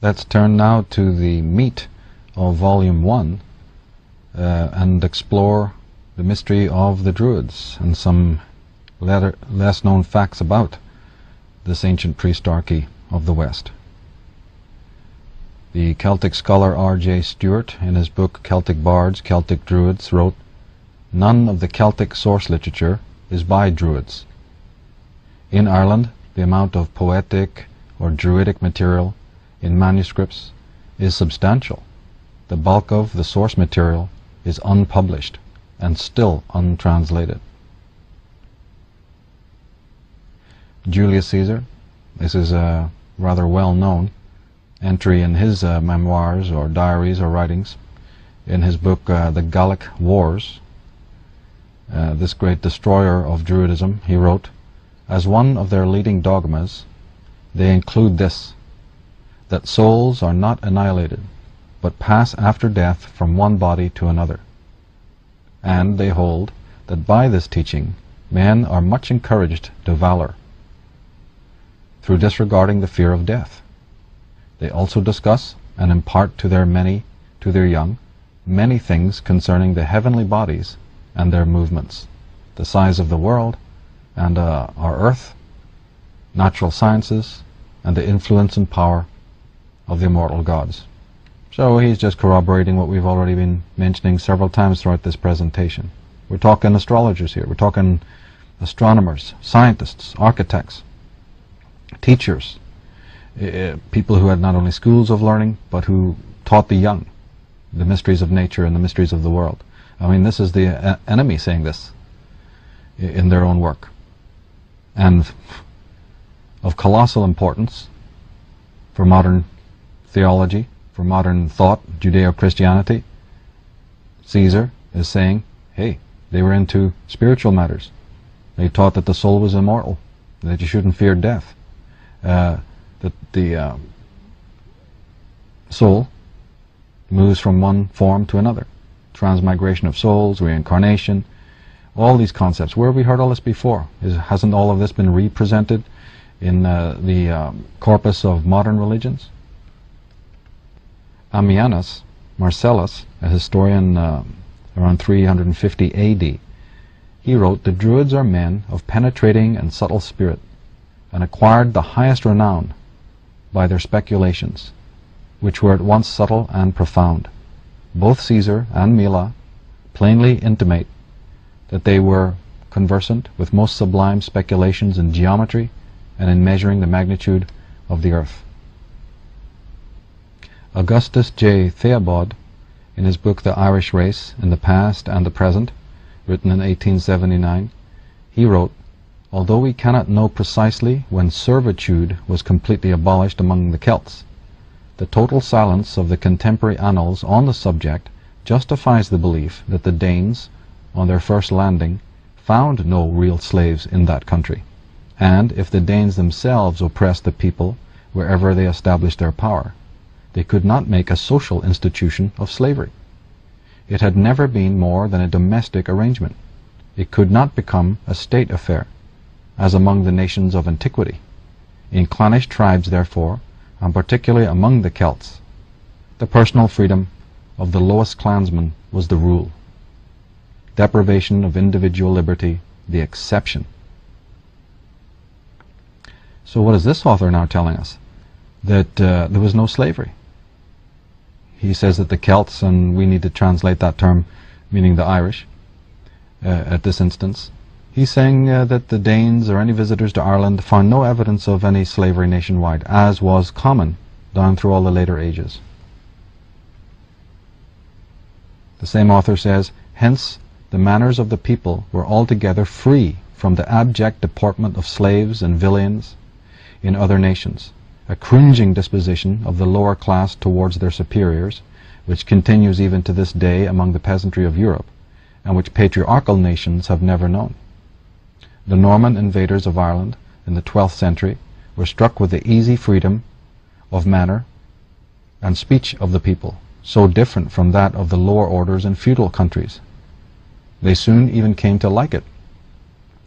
Let's turn now to the meat of Volume 1 and explore the mystery of the Druids and some less known facts about this ancient priestarchy of the West. The Celtic scholar R.J. Stewart, in his book Celtic Bards, Celtic Druids, wrote, "None of the Celtic source literature is by Druids. In Ireland, the amount of poetic or Druidic material in manuscripts is substantial. The bulk of the source material is unpublished and still untranslated." Julius Caesar, this is a rather well-known entry in his memoirs or diaries or writings, in his book The Gallic Wars, this great destroyer of Druidism, he wrote, "As one of their leading dogmas, they include this, that souls are not annihilated, but pass after death from one body to another. And they hold that by this teaching men are much encouraged to valor, through disregarding the fear of death. They also discuss and impart to their young, many things concerning the heavenly bodies and their movements, the size of the world and our earth, natural sciences, and the influence and power of the immortal gods." So he's just corroborating what we've already been mentioning several times throughout this presentation. We're talking astrologers here, we're talking astronomers, scientists, architects, teachers, people who had not only schools of learning, but who taught the young the mysteries of nature and the mysteries of the world. I mean, this is the enemy saying this in their own work. And of colossal importance for modern theology, for modern thought, Judeo-Christianity, Caesar is saying, hey, they were into spiritual matters. They taught that the soul was immortal, that you shouldn't fear death, that the soul moves from one form to another. Transmigration of souls, reincarnation, all these concepts. Where have we heard all this before? Hasn't all of this been represented in the corpus of modern religions? Ammianus Marcellus, a historian around 350 AD, he wrote, "The Druids are men of penetrating and subtle spirit, and acquired the highest renown by their speculations, which were at once subtle and profound. Both Caesar and Mela plainly intimate that they were conversant with most sublime speculations in geometry and in measuring the magnitude of the earth." Augustus J. Theobald, in his book The Irish Race in the Past and the Present, written in 1879, he wrote, "Although we cannot know precisely when servitude was completely abolished among the Celts, the total silence of the contemporary annals on the subject justifies the belief that the Danes, on their first landing, found no real slaves in that country, and if the Danes themselves oppressed the people wherever they established their power, they could not make a social institution of slavery. It had never been more than a domestic arrangement. It could not become a state affair, as among the nations of antiquity. In clannish tribes, therefore, and particularly among the Celts, the personal freedom of the lowest clansman was the rule. Deprivation of individual liberty the exception." So what is this author now telling us? That there was no slavery. He says that the Celts, and we need to translate that term, meaning the Irish, at this instance, he's saying that the Danes or any visitors to Ireland found no evidence of any slavery nationwide, as was common down through all the later ages. The same author says, "Hence the manners of the people were altogether free from the abject deportment of slaves and villeins in other nations, a cringing disposition of the lower class towards their superiors, which continues even to this day among the peasantry of Europe, and which patriarchal nations have never known. The Norman invaders of Ireland in the 12th century were struck with the easy freedom of manner and speech of the people, so different from that of the lower orders in feudal countries. They soon even came to like it,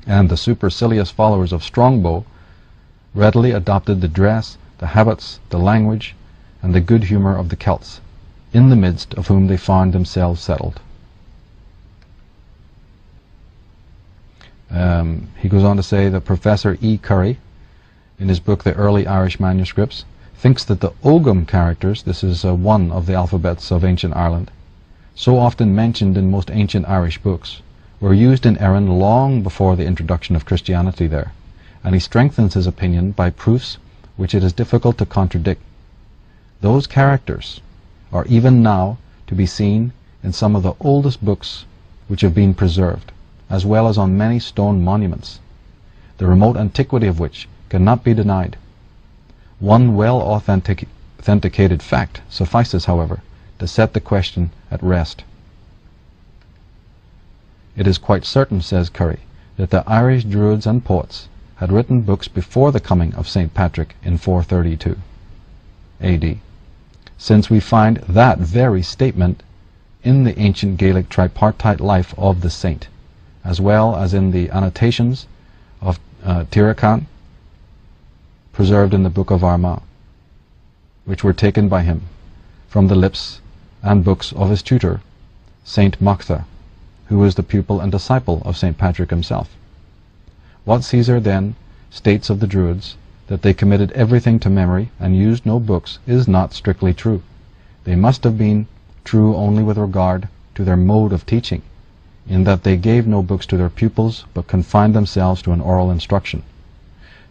and the supercilious followers of Strongbow readily adopted the dress, the habits, the language, and the good humour of the Celts, in the midst of whom they found themselves settled. He goes on to say that Professor E. Curry, in his book The Early Irish Manuscripts, thinks that the Ogham characters, this is one of the alphabets of ancient Ireland, so often mentioned in most ancient Irish books, were used in Erin long before the introduction of Christianity there, and he strengthens his opinion by proofs which it is difficult to contradict. Those characters are even now to be seen in some of the oldest books which have been preserved, as well as on many stone monuments, the remote antiquity of which cannot be denied. One well authenticated fact suffices, however, to set the question at rest. It is quite certain, says Curry, that the Irish Druids and poets had written books before the coming of St. Patrick in 432 AD, since we find that very statement in the ancient Gaelic tripartite life of the saint, as well as in the annotations of Tiracan, preserved in the Book of Armagh, which were taken by him from the lips and books of his tutor, Saint Mactha, who was the pupil and disciple of St. Patrick himself. What Caesar then states of the Druids, that they committed everything to memory and used no books, is not strictly true. They must have been true only with regard to their mode of teaching, in that they gave no books to their pupils, but confined themselves to an oral instruction.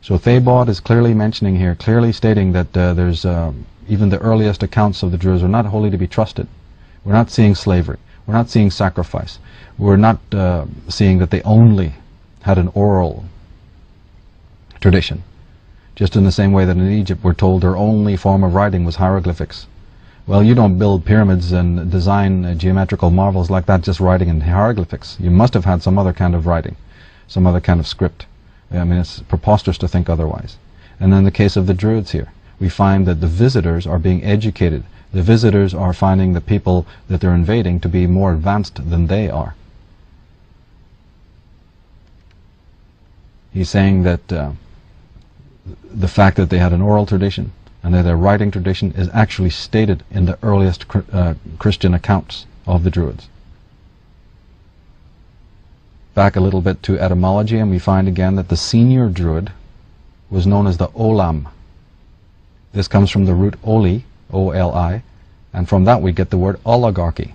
So Thabod is clearly mentioning here, clearly stating that there's even the earliest accounts of the Druids are not wholly to be trusted. We're not seeing slavery. We're not seeing sacrifice. We're not seeing that they only had an oral tradition. Just in the same way that in Egypt we're told their only form of writing was hieroglyphics. Well, you don't build pyramids and design geometrical marvels like that just writing in hieroglyphics. You must have had some other kind of writing, some other kind of script. I mean, it's preposterous to think otherwise. And in the case of the Druids here, we find that the visitors are being educated. The visitors are finding the people that they're invading to be more advanced than they are. He's saying that the fact that they had an oral tradition and that their writing tradition is actually stated in the earliest Christian accounts of the Druids. Back a little bit to etymology, and we find again that the senior Druid was known as the Olam. This comes from the root oli, O-L-I, and from that we get the word oligarchy,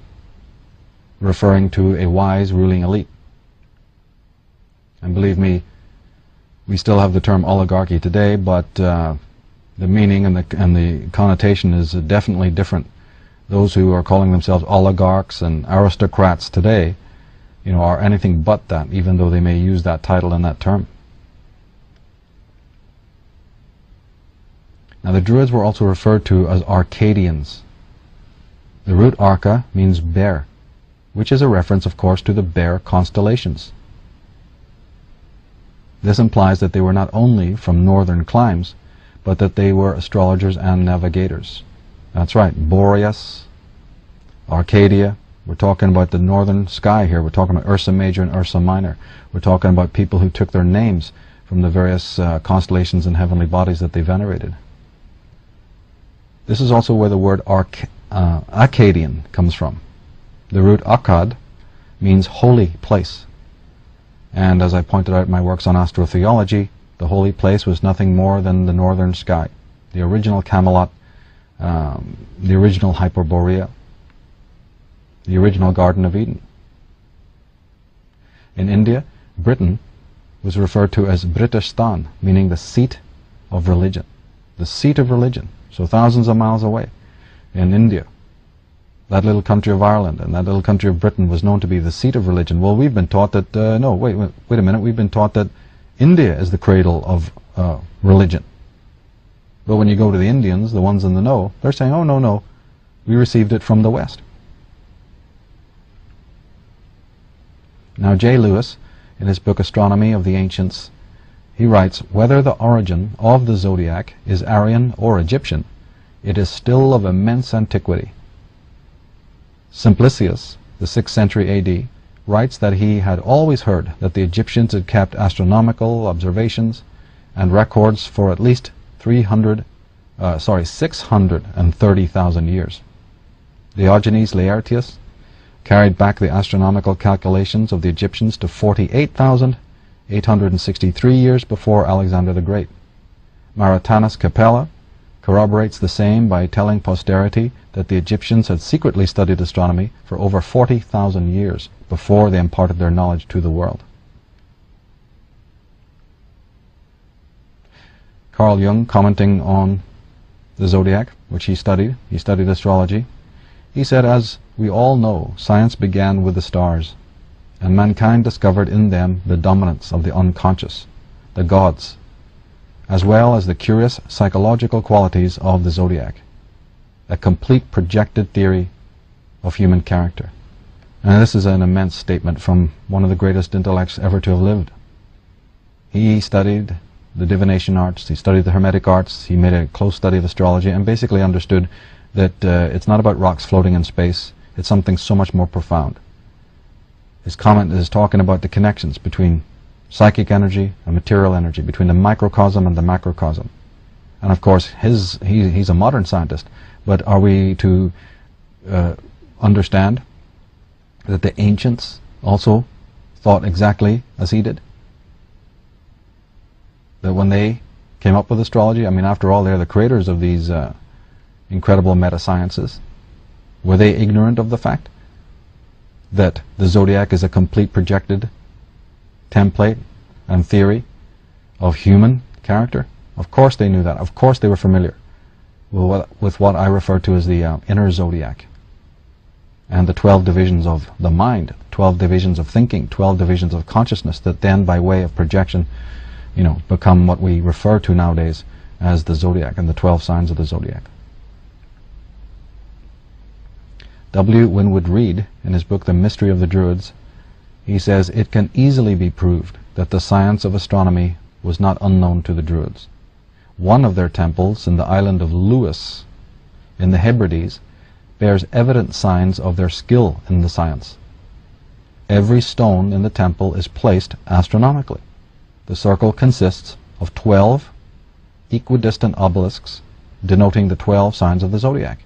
referring to a wise ruling elite. And believe me, we still have the term oligarchy today, but the meaning and the connotation is definitely different. Those who are calling themselves oligarchs and aristocrats today, you know, are anything but that, even though they may use that title and that term. Now, the Druids were also referred to as Arcadians. The root arca means bear, which is a reference, of course, to the bear constellations. This implies that they were not only from northern climes, but that they were astrologers and navigators. That's right, Boreas, Arcadia. We're talking about the northern sky here. We're talking about Ursa Major and Ursa Minor. We're talking about people who took their names from the various constellations and heavenly bodies that they venerated. This is also where the word Akkadian comes from. The root Akkad means holy place. And as I pointed out in my works on astrotheology, the holy place was nothing more than the northern sky, the original Camelot, the original Hyperborea, the original Garden of Eden. In India, Britain was referred to as Britistan, meaning the seat of religion. The seat of religion. So thousands of miles away in India, that little country of Ireland and that little country of Britain was known to be the seat of religion. Well, we've been taught that, no, wait a minute, we've been taught that India is the cradle of religion. But when you go to the Indians, the ones in the know, they're saying, oh, no, we received it from the West. Now, J. Lewis, in his book Astronomy of the Ancients, he writes, whether the origin of the zodiac is Aryan or Egyptian, it is still of immense antiquity. Simplicius, the 6th century AD, writes that he had always heard that the Egyptians had kept astronomical observations and records for at least 300 630,000 years. Diogenes Laertius carried back the astronomical calculations of the Egyptians to 48,863 years before Alexander the Great. Maritanus Capella corroborates the same by telling posterity that the Egyptians had secretly studied astronomy for over 40,000 years before they imparted their knowledge to the world. Carl Jung, commenting on the zodiac, which he studied astrology, he said, "As we all know, science began with the stars, and mankind discovered in them the dominance of the unconscious, the gods, as well as the curious psychological qualities of the zodiac, a complete projected theory of human character." And this is an immense statement from one of the greatest intellects ever to have lived. He studied the divination arts, he studied the hermetic arts, he made a close study of astrology, and basically understood that it's not about rocks floating in space, it's something so much more profound. His comment is talking about the connections between psychic energy and material energy, between the microcosm and the macrocosm. And of course, he's a modern scientist, but are we to understand that the ancients also thought exactly as he did? That when they came up with astrology, I mean, after all, they're the creators of these incredible meta-sciences. Were they ignorant of the fact that the zodiac is a complete projected template and theory of human character? Of course they knew that. Of course they were familiar with what I refer to as the inner zodiac and the 12 divisions of the mind, 12 divisions of thinking, 12 divisions of consciousness that then by way of projection, become what we refer to nowadays as the zodiac and the 12 signs of the zodiac. W. Winwood Reade, in his book The Mystery of the Druids, he says, "It can easily be proved that the science of astronomy was not unknown to the Druids. One of their temples in the island of Lewis in the Hebrides bears evident signs of their skill in the science. Every stone in the temple is placed astronomically. The circle consists of 12 equidistant obelisks denoting the 12 signs of the zodiac.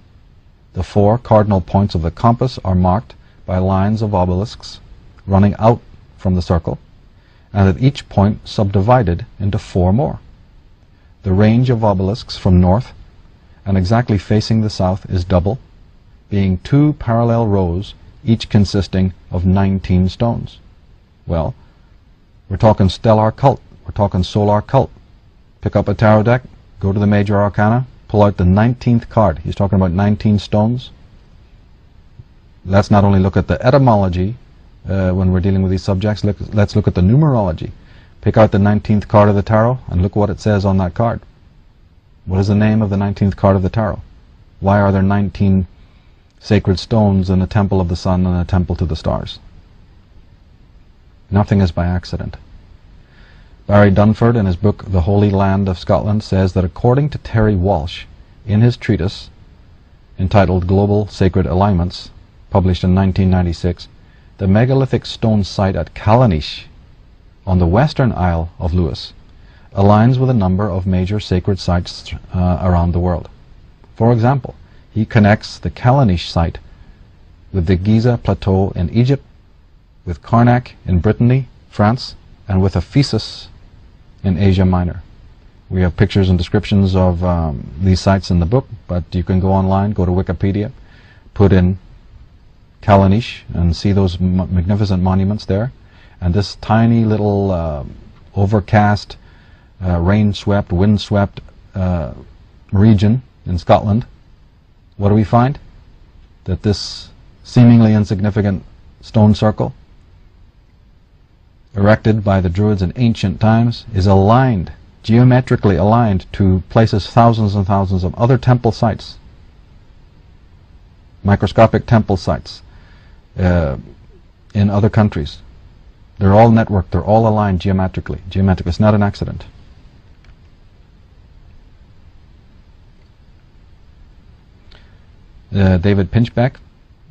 The 4 cardinal points of the compass are marked by lines of obelisks running out from the circle, and at each point subdivided into 4 more. The range of obelisks from north and exactly facing the south is double, being 2 parallel rows, each consisting of 19 stones." Well, we're talking stellar cult, we're talking solar cult. Pick up a tarot deck, go to the major arcana, pull out the 19th card. He's talking about 19 stones. Let's not only look at the etymology when we're dealing with these subjects, let's look at the numerology. Pick out the 19th card of the tarot and look what it says on that card. What is the name of the 19th card of the tarot? Why are there 19 sacred stones in a temple of the sun and a temple to the stars? Nothing is by accident. Barry Dunford, in his book The Holy Land of Scotland, says that according to Terry Walsh, in his treatise entitled Global Sacred Alignments, published in 1996, the megalithic stone site at Callanish, on the western Isle of Lewis, aligns with a number of major sacred sites around the world. For example, he connects the Callanish site with the Giza Plateau in Egypt, with Karnak in Brittany, France, and with Ephesus in Asia Minor. We have pictures and descriptions of these sites in the book, but you can go online, go to Wikipedia, put in Callanish and see those magnificent monuments there. And this tiny little overcast, rain-swept, wind-swept region in Scotland, what do we find? That this seemingly insignificant stone circle, erected by the Druids in ancient times, is aligned, geometrically aligned to places thousands and thousands of other temple sites, microscopic temple sites in other countries. They're all networked, they're all aligned geometrically. It's not an accident. David Pinchbeck,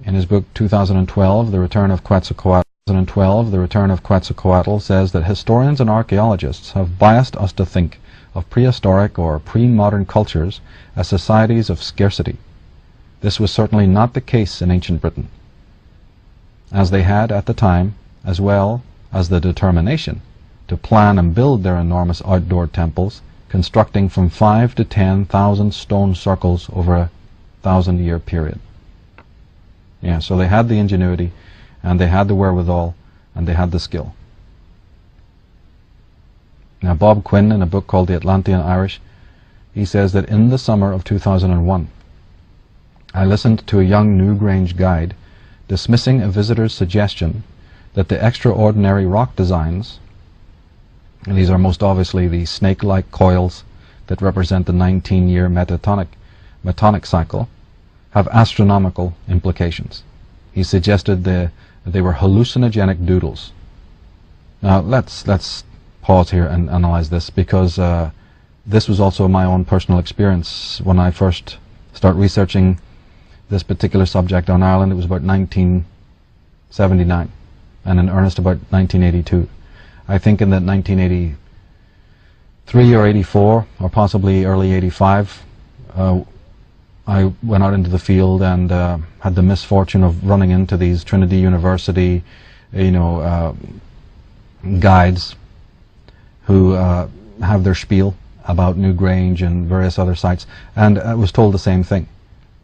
in his book 2012, The Return of Quetzalcoatl, 2012, The Return of Quetzalcoatl says that historians and archaeologists have biased us to think of prehistoric or pre-modern cultures as societies of scarcity. This was certainly not the case in ancient Britain, as they had at the time, as well as the determination to plan and build their enormous outdoor temples, constructing from 5 to 10,000 stone circles over a 1,000-year period. Yeah, so they had the ingenuity, and they had the wherewithal, and they had the skill. Now, Bob Quinn, in a book called The Atlantean Irish, he says that in the summer of 2001, I listened to a young Newgrange guide dismissing a visitor's suggestion that the extraordinary rock designs, and these are most obviously the snake-like coils that represent the 19-year metonic cycle, have astronomical implications. He suggested that they were hallucinogenic doodles. Now let's pause here and analyze this, because this was also my own personal experience when I first started researching this particular subject on Ireland. It was about 1979, and in earnest about 1982. I think in that 1983 or 84, or possibly early 85, I went out into the field and had the misfortune of running into these Trinity University, guides who have their spiel about Newgrange and various other sites, and I was told the same thing.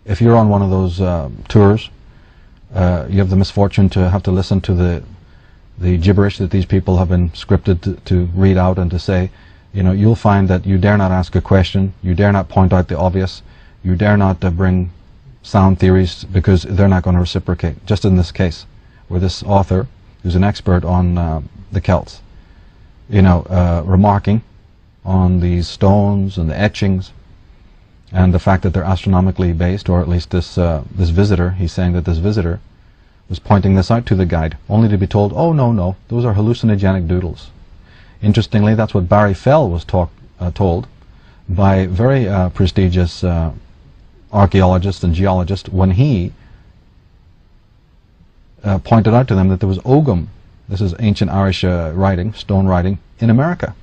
If you're on one of those tours, you have the misfortune to have to listen to the gibberish that these people have been scripted to read out and to say. You'll find that you dare not ask a question, you dare not point out the obvious, you dare not bring sound theories, because they're not going to reciprocate. Just in this case, where this author, who's an expert on the Celts, remarking on these stones and the etchings and the fact that they're astronomically based, or at least this visitor, he's saying that this visitor was pointing this out to the guide, only to be told, oh no, those are hallucinogenic doodles. Interestingly, that's what Barry Fell was told by very prestigious archaeologist and geologist when he pointed out to them that there was Ogum, this is ancient Irish writing, stone writing, in America.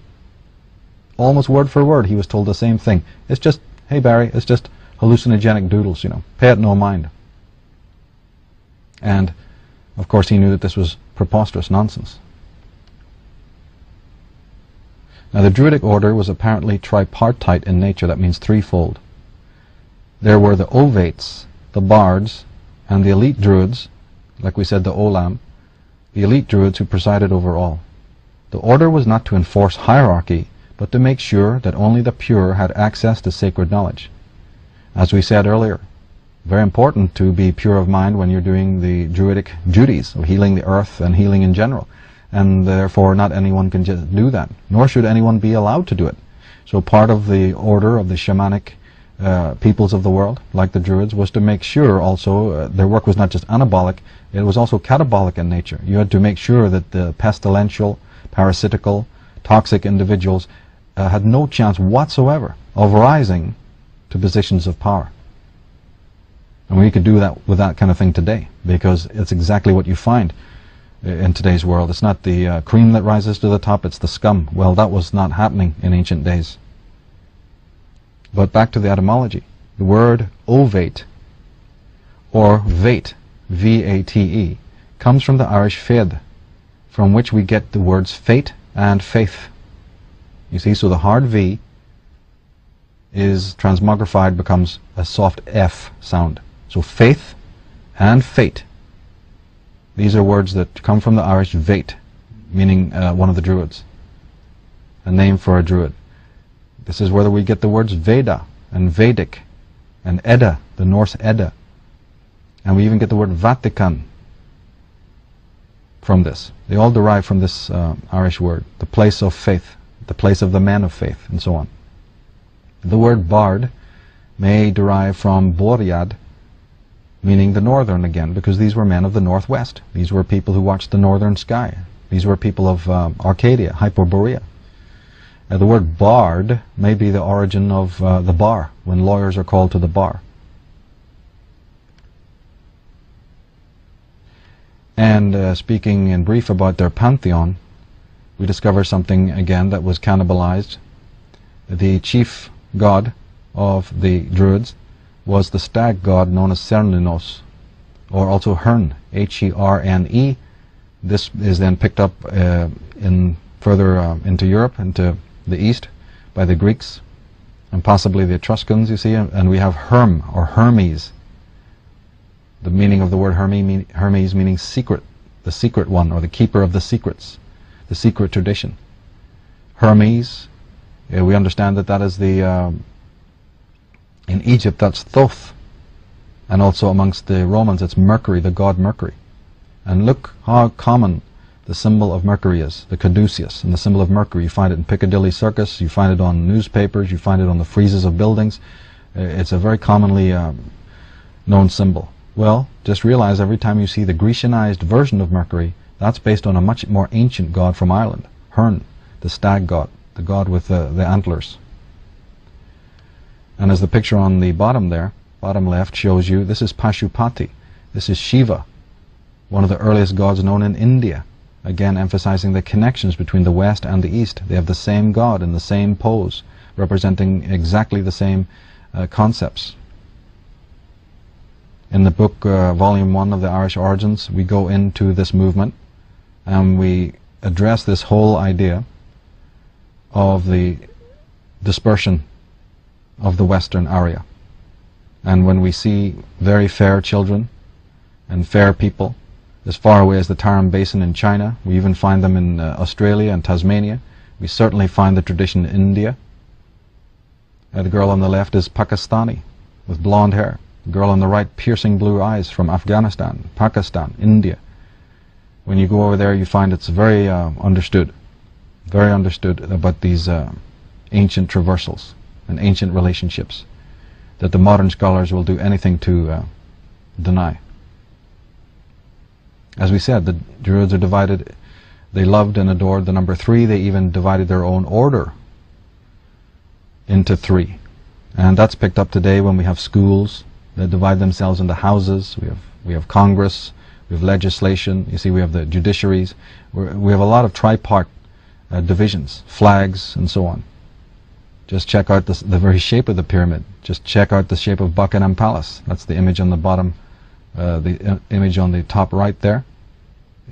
Almost word for word, he was told the same thing. It's just, hey Barry, it's just hallucinogenic doodles, pay it no mind. And, of course, he knew that this was preposterous nonsense. Now, the Druidic order was apparently tripartite in nature, that means threefold. There were the Ovates, the Bards, and the elite Druids, like we said, the Olam, the elite Druids who presided over all. The order was not to enforce hierarchy, but to make sure that only the pure had access to sacred knowledge. As we said earlier, very important to be pure of mind when you're doing the Druidic duties of healing the earth and healing in general. And therefore not anyone can just do that, nor should anyone be allowed to do it. So part of the order of the shamanic peoples of the world, like the Druids, was to make sure also their work was not just anabolic, it was also catabolic in nature. You had to make sure that the pestilential, parasitical, toxic individuals had no chance whatsoever of rising to positions of power. And we could do that with that kind of thing today, because it's exactly what you find in today's world. It's not the cream that rises to the top, it's the scum. Well, that was not happening in ancient days. But back to the etymology. The word ovate, or vate, V-A-T-E, comes from the Irish fed, from which we get the words fate and faith. You see, so the hard V is transmogrified, becomes a soft F sound. So faith and fate. These are words that come from the Irish vate, meaning one of the Druids, a name for a Druid. This is where we get the words Veda and Vedic and Edda, the Norse Edda. And we even get the word Vatican from this. They all derive from this Irish word, the place of faith, the place of the man of faith, and so on. The word bard may derive from Boread, meaning the northern again, because these were men of the northwest. These were people who watched the northern sky. These were people of Arcadia, Hyperborea. The word bard may be the origin of the bar, when lawyers are called to the bar. And speaking in brief about their pantheon, we discover something again that was cannibalized. The chief god of the Druids was the stag god known as Cernunnos, or also Herne, H-E-R-N-E. This is then picked up further into Europe, into the east, by the Greeks, and possibly the Etruscans, you see, and we have Herm, or Hermes. The meaning of the word Hermes meaning secret, the secret one, or the keeper of the secrets, the secret tradition. Hermes, we understand that is the, in Egypt that's Thoth, and also amongst the Romans it's Mercury, the god Mercury. And look how common the symbol of Mercury is, the caduceus, and the symbol of Mercury. You find it in Piccadilly Circus, you find it on newspapers, you find it on the friezes of buildings. It's a very commonly known symbol. Well, just realize every time you see the Grecianized version of Mercury, that's based on a much more ancient god from Ireland, Herne, the stag god, the god with the antlers. And as the picture on the bottom there, bottom left, shows you, this is Pashupati, this is Shiva, one of the earliest gods known in India, again emphasizing the connections between the West and the East. They have the same god in the same pose, representing exactly the same concepts. In the book, Volume 1 of the Irish Origins, we go into this movement and we address this whole idea of the dispersion of the Western area. And when we see very fair children and fair people as far away as the Tarim Basin in China, we even find them in Australia and Tasmania, we certainly find the tradition in India. The girl on the left is Pakistani, with blonde hair. The girl on the right, piercing blue eyes, from Afghanistan, Pakistan, India. When you go over there, you find it's very understood about these ancient traversals and ancient relationships that the modern scholars will do anything to deny. As we said, the Druids are divided. They loved and adored the number 3. They even divided their own order into 3. And that's picked up today when we have schools that divide themselves into houses. We have Congress, we have legislation, you see, we have the judiciaries. We have a lot of tripart divisions, flags, and so on. Just check out the very shape of the pyramid. Just check out the shape of Buckingham Palace. That's the image on the bottom. The image on the top right there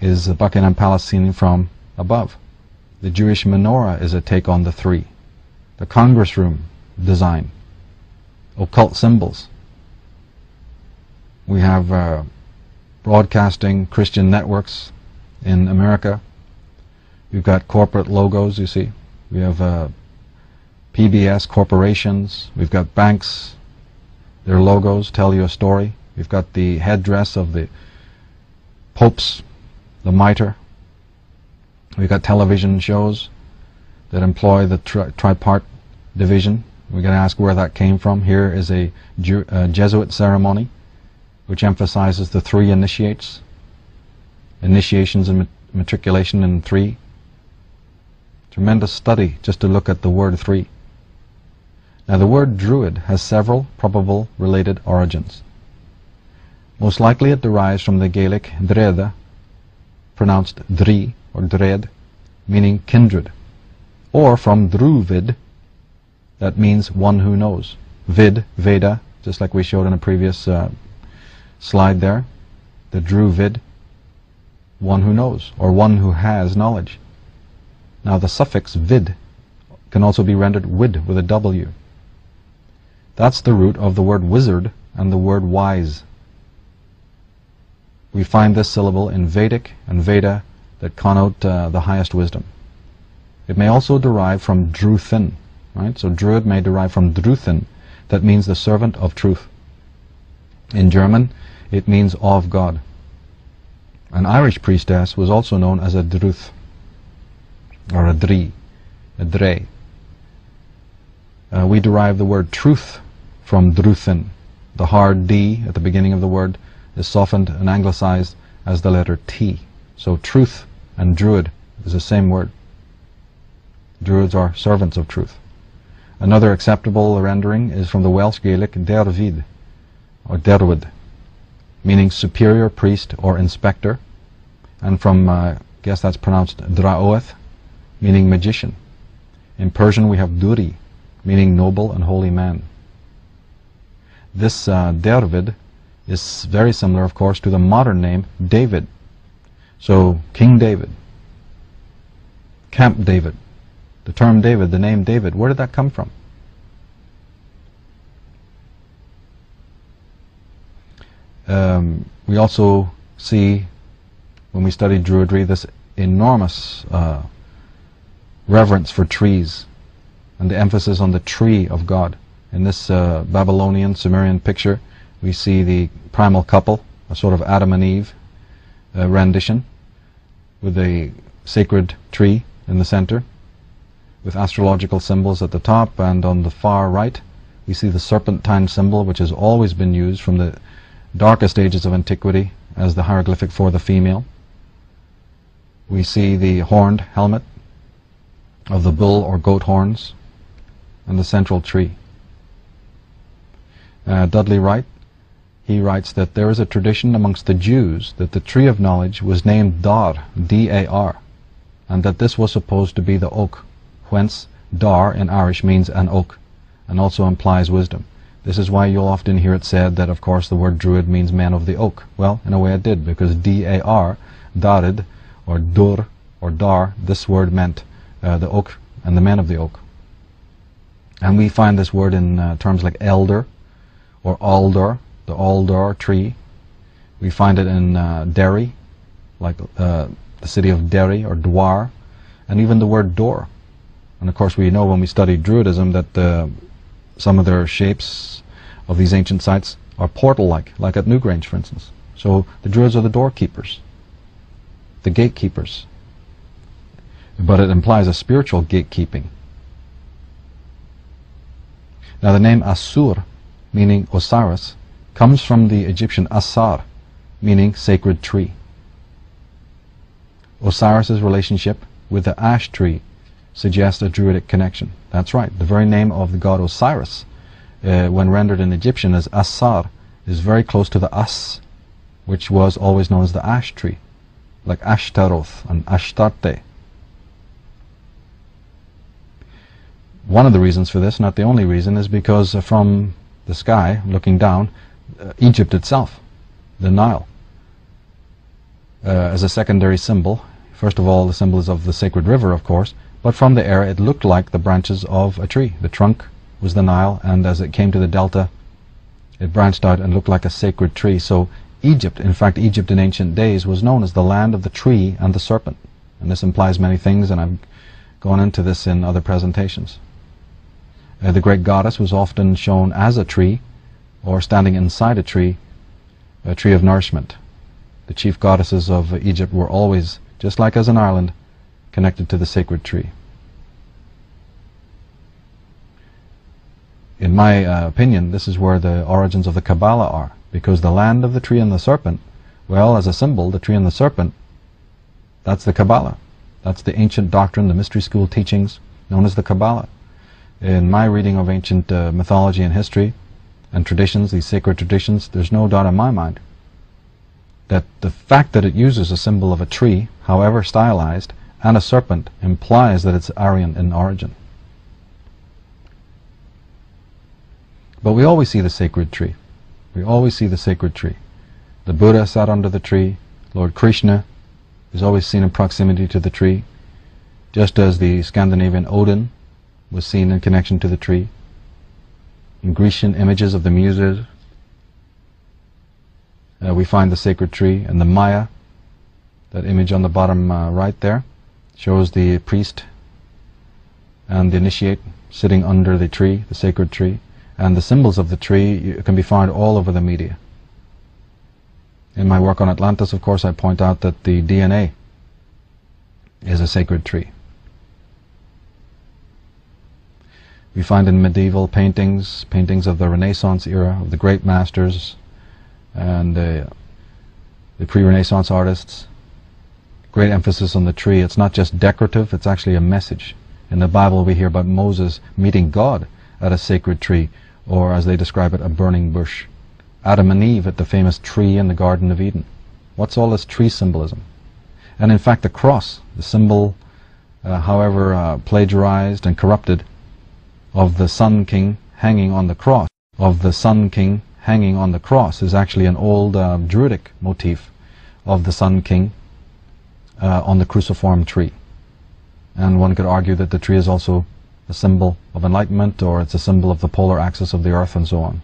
is the Buckingham Palace seen from above. The Jewish menorah is a take on the 3. The Congress room design, occult symbols. We have broadcasting Christian networks in America. We've got corporate logos, you see. We have PBS corporations. We've got banks. Their logos tell you a story. We've got the headdress of the popes, the mitre. We've got television shows that employ the tripart division. We're going to ask where that came from. Here is a Jesuit ceremony which emphasizes the 3 initiations and matriculation in 3. Tremendous study just to look at the word 3. Now the word Druid has several probable related origins. Most likely it derives from the Gaelic dreda, pronounced dri or dred, meaning kindred, or from druvid, that means one who knows. Vid, Veda, just like we showed in a previous slide there, the druvid, one who knows, or one who has knowledge. Now the suffix vid can also be rendered wid with a W. That's the root of the word wizard and the word wise. We find this syllable in Vedic and Veda that connote the highest wisdom. It may also derive from druthin, right? So Druid may derive from druthin, that means the servant of truth. In German, it means of God. An Irish priestess was also known as a druth, or a dri, a dre. We derive the word truth from druthin. The hard D at the beginning of the word is softened and anglicized as the letter T. So truth and druid is the same word. Druids are servants of truth. Another acceptable rendering is from the Welsh Gaelic dervid, or derwid, meaning superior priest or inspector. and from, guess that's pronounced Draoeth, meaning magician. In Persian we have Duri, meaning noble and holy man. This Dervid is very similar, of course, to the modern name David. So, King David, Camp David, the term David, the name David, where did that come from? We also see, when we study Druidry, this enormous reverence for trees and the emphasis on the tree of God. In this Babylonian, Sumerian picture, we see the primal couple, a sort of Adam and Eve rendition, with a sacred tree in the center, with astrological symbols at the top, and on the far right we see the serpentine symbol, which has always been used from the darkest ages of antiquity as the hieroglyphic for the female. We see the horned helmet of the bull or goat horns and the central tree. Dudley Wright, he writes that there is a tradition amongst the Jews that the tree of knowledge was named Dar, D-A-R, and that this was supposed to be the oak, whence Dar in Irish means an oak, and also implies wisdom. This is why you'll often hear it said that, of course, the word Druid means man of the oak. Well, in a way it did, because D-A-R, Darid, or Dur, or Dar, this word meant the oak and the man of the oak. And we find this word in terms like elder, or alder, the alder tree. We find it in Derry, like the city of Derry, or Dwar, and even the word door. And of course we know when we study Druidism that some of their shapes of these ancient sites are portal-like, like at Newgrange, for instance. So the Druids are the doorkeepers, the gatekeepers. But it implies a spiritual gatekeeping. Now the name Asur, meaning Osiris, comes from the Egyptian Asar, meaning sacred tree. Osiris's relationship with the ash tree suggests a Druidic connection. That's right, the very name of the god Osiris, when rendered in Egyptian as Asar, is very close to the As, which was always known as the ash tree, like Ashtaroth and Ashtarte. One of the reasons for this, not the only reason, is because from the sky, looking down, Egypt itself, the Nile, as a secondary symbol. First of all, the symbol is of the sacred river, of course, but from the air it looked like the branches of a tree. The trunk was the Nile, and as it came to the delta, it branched out and looked like a sacred tree. So Egypt, in fact Egypt in ancient days, was known as the land of the tree and the serpent. And this implies many things, and I've gone into this in other presentations. The great goddess was often shown as a tree, or standing inside a tree of nourishment. The chief goddesses of Egypt were always, just like as in Ireland, connected to the sacred tree. In my opinion, this is where the origins of the Kabbalah are, because the land of the tree and the serpent, well, as a symbol, the tree and the serpent, that's the Kabbalah. That's the ancient doctrine, the mystery school teachings, known as the Kabbalah. In my reading of ancient mythology and history and traditions, these sacred traditions, there's no doubt in my mind that the fact that it uses a symbol of a tree, however stylized, and a serpent implies that it's Aryan in origin. But we always see the sacred tree. We always see the sacred tree. The Buddha sat under the tree. Lord Krishna is always seen in proximity to the tree, just as the Scandinavian Odin was seen in connection to the tree. In Grecian images of the Muses, we find the sacred tree. And the Maya, that image on the bottom right there, shows the priest and the initiate sitting under the tree, the sacred tree. And the symbols of the tree can be found all over the media. In my work on Atlantis, of course, I point out that the DNA is a sacred tree. We find in medieval paintings, paintings of the Renaissance era, of the great masters and the pre-Renaissance artists, great emphasis on the tree. It's not just decorative, it's actually a message. In the Bible we hear about Moses meeting God at a sacred tree, or as they describe it, a burning bush. Adam and Eve at the famous tree in the Garden of Eden. What's all this tree symbolism? And in fact the cross, the symbol, however plagiarized and corrupted, of the Sun King hanging on the cross, is actually an old Druidic motif of the Sun King on the cruciform tree. And one could argue that the tree is also a symbol of enlightenment, or it's a symbol of the polar axis of the earth, and so on.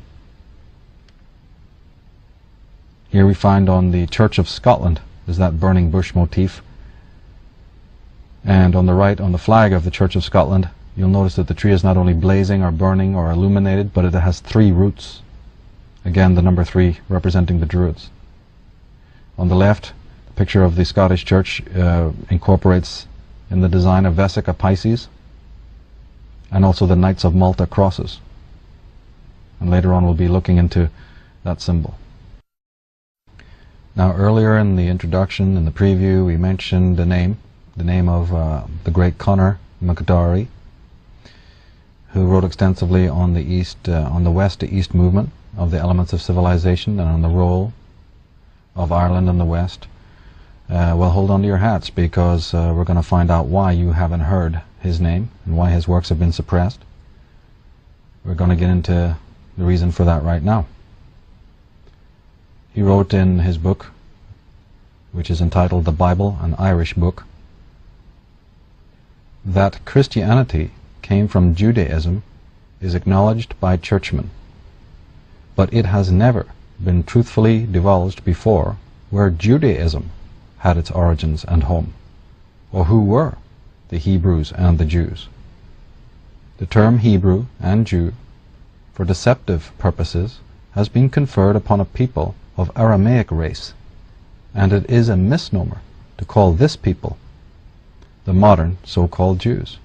Here we find on the Church of Scotland is that burning bush motif, and on the right, on the flag of the Church of Scotland, you'll notice that the tree is not only blazing or burning or illuminated, but it has 3 roots. Again, the number 3 representing the Druids. On the left, the picture of the Scottish Church incorporates in the design of Vesica Pisces, and also the Knights of Malta crosses. And later on we'll be looking into that symbol. Now, earlier in the introduction, in the preview, we mentioned the name of the great Conor MacDowry, who wrote extensively on the west to east movement of the elements of civilization and on the role of Ireland in the west. Well, hold on to your hats, because we're going to find out why you haven't heard his name and why his works have been suppressed. We're going to get into the reason for that right now. He wrote in his book, which is entitled The Bible, an Irish Book, that Christianity came from Judaism is acknowledged by churchmen, but it has never been truthfully divulged before where Judaism had its origins and home, or who were the Hebrews and the Jews. The term Hebrew and Jew, for deceptive purposes, has been conferred upon a people of Aramaic race, and it is a misnomer to call this people the modern so-called Jews.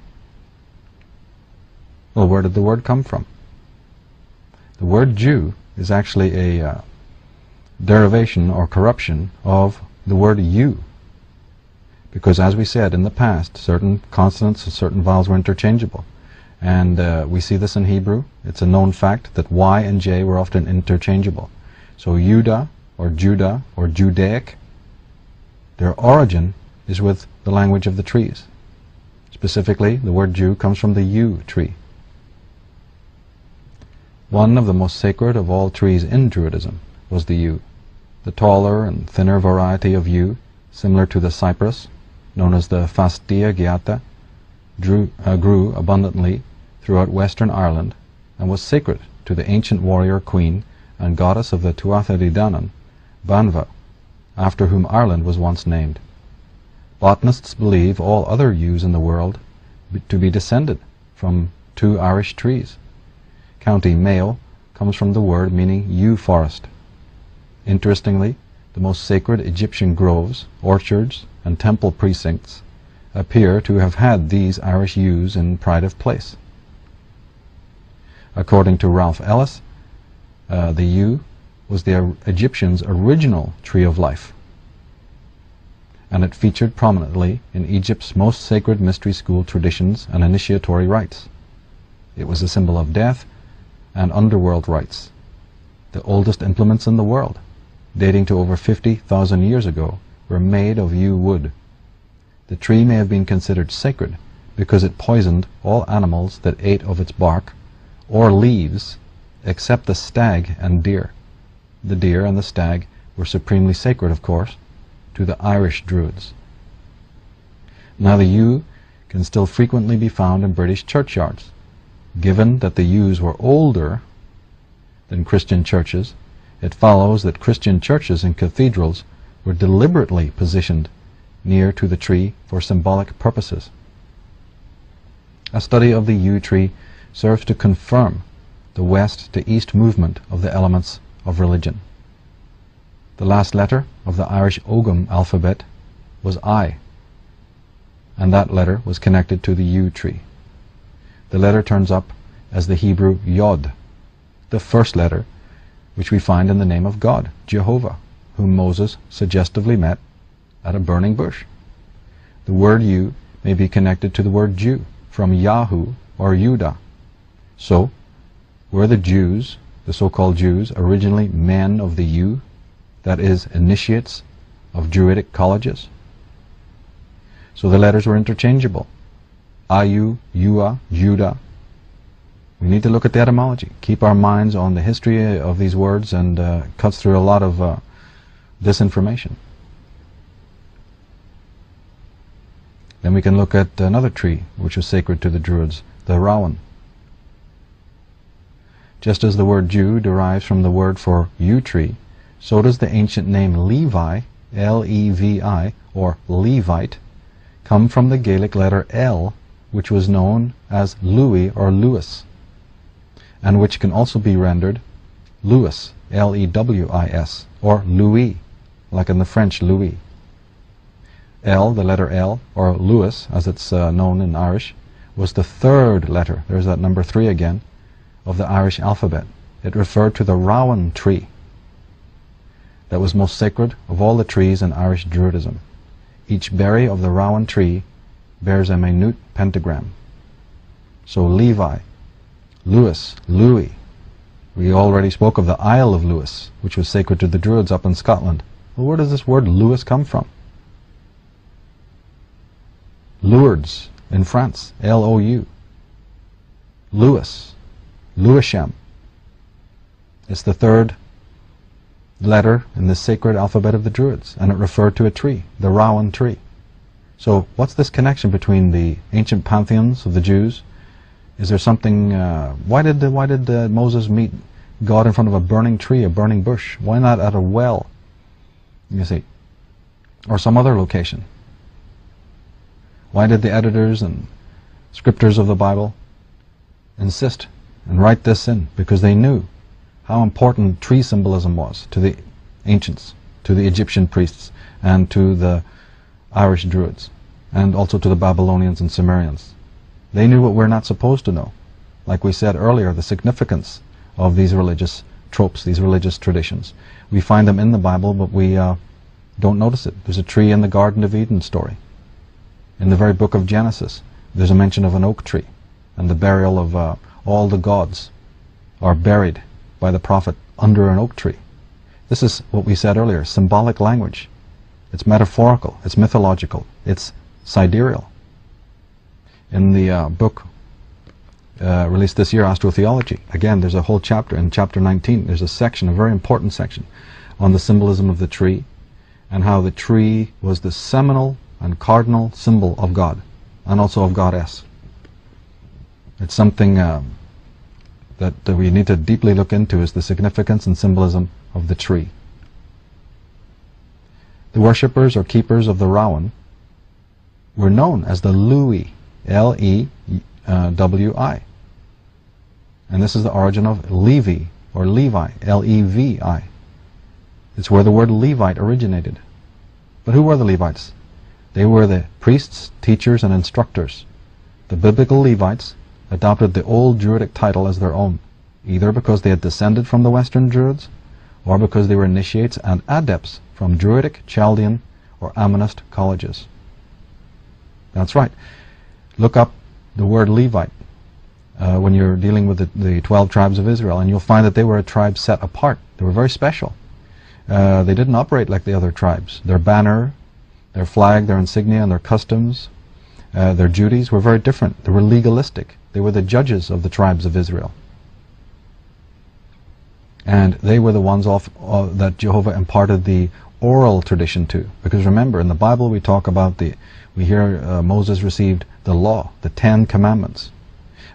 Well, where did the word come from? The word Jew is actually a derivation or corruption of the word you, because as we said in the past, certain consonants and certain vowels were interchangeable, and we see this in Hebrew. It's a known fact that Y and J were often interchangeable. So Judah or Judaic, their origin is with the language of the trees. Specifically, the word Jew comes from the yew tree. One of the most sacred of all trees in Druidism was the yew. The taller and thinner variety of yew, similar to the cypress, known as the Fastia Giata, grew abundantly throughout Western Ireland and was sacred to the ancient warrior queen and goddess of the Tuatha De Danann, Banva, after whom Ireland was once named. Botanists believe all other yews in the world to be descended from 2 Irish trees. County Mayo comes from the word meaning yew forest. Interestingly, the most sacred Egyptian groves, orchards, and temple precincts appear to have had these Irish yews in pride of place. According to Ralph Ellis, the yew was the Egyptians' original tree of life, and it featured prominently in Egypt's most sacred mystery school traditions and initiatory rites. It was a symbol of death and underworld rites. The oldest implements in the world, dating to over 50,000 years ago, were made of yew wood. The tree may have been considered sacred because it poisoned all animals that ate of its bark or leaves except the stag and deer. The deer and the stag were supremely sacred, of course, to the Irish Druids. Now the yew can still frequently be found in British churchyards. Given that the yews were older than Christian churches, it follows that Christian churches and cathedrals were deliberately positioned near to the tree for symbolic purposes. A study of the yew tree serves to confirm the west to east movement of the elements of religion. The last letter of the Irish Ogham alphabet was I, and that letter was connected to the yew tree. The letter turns up as the Hebrew Yod, the first letter which we find in the name of God, Jehovah, whom Moses suggestively met at a burning bush. The word yew may be connected to the word Jew, from Yahu or Judah. So, were the Jews, the so-called Jews, originally men of the yew, that is, initiates of Druidic colleges? So the letters were interchangeable. Ayu, Yua, Judah. We need to look at the etymology. Keep our minds on the history of these words, and cuts through a lot of disinformation. Then we can look at another tree which was sacred to the Druids, the Rowan. Just as the word Jew derives from the word for yew tree, so does the ancient name Levi, L-E-V-I, or Levite, come from the Gaelic letter L, which was known as Louis or Lewis, and which can also be rendered Louis, L-E-W-I-S, or Louis, like in the French Louis. L, the letter L, or Louis, as it's known in Irish, was the third letter, there's that number 3 again, of the Irish alphabet. It referred to the Rowan tree that was most sacred of all the trees in Irish Druidism. Each berry of the Rowan tree bears a minute pentagram. So Levi, Lewis, Louis. We already spoke of the Isle of Lewis, which was sacred to the Druids up in Scotland. Well, where does this word Lewis come from? Lourdes in France, L-O-U. Lewis, Lewisham. It's the third letter in the sacred alphabet of the Druids, and it referred to a tree, the Rowan tree. So what's this connection between the ancient pantheons of the Jews? Is there something, why did Moses meet God in front of a burning tree, a burning bush? Why not at a well, you see, or some other location? Why did the editors and scriptors of the Bible insist and write this in? Because they knew how important tree symbolism was to the ancients, to the Egyptian priests, and to the Irish Druids, and also to the Babylonians and Sumerians. They knew what we're not supposed to know. Like we said earlier, the significance of these religious tropes, these religious traditions. We find them in the Bible, but we don't notice it. There's a tree in the Garden of Eden story. In the very book of Genesis, there's a mention of an oak tree, and the burial of all the gods are buried by the prophet under an oak tree. This is what we said earlier, symbolic language. It's metaphorical, it's mythological, it's sidereal. In the book released this year, Astrotheology, again there's a whole chapter. In chapter 19 there's a section, a very important section, on the symbolism of the tree, and how the tree was the seminal and cardinal symbol of God, and also of Goddess. It's something that we need to deeply look into, is the significance and symbolism of the tree. The worshippers or keepers of the Rowan were known as the Louis, L-E-W-I. And this is the origin of Levi, or Levi, L-E-V-I. It's where the word Levite originated. But who were the Levites? They were the priests, teachers, and instructors. The biblical Levites adopted the old Druidic title as their own, either because they had descended from the Western Druids, or because they were initiates and adepts from Druidic, Chaldean, or Ammonist colleges. That's right. Look up the word Levite when you're dealing with the 12 tribes of Israel, and you'll find that they were a tribe set apart. They were very special. They didn't operate like the other tribes. Their banner, their flag, their insignia, and their customs, their duties were very different. They were legalistic. They were the judges of the tribes of Israel. And they were the ones that Jehovah imparted the oral tradition to. Because remember, in the Bible we talk about we hear Moses received the law, the 10 Commandments.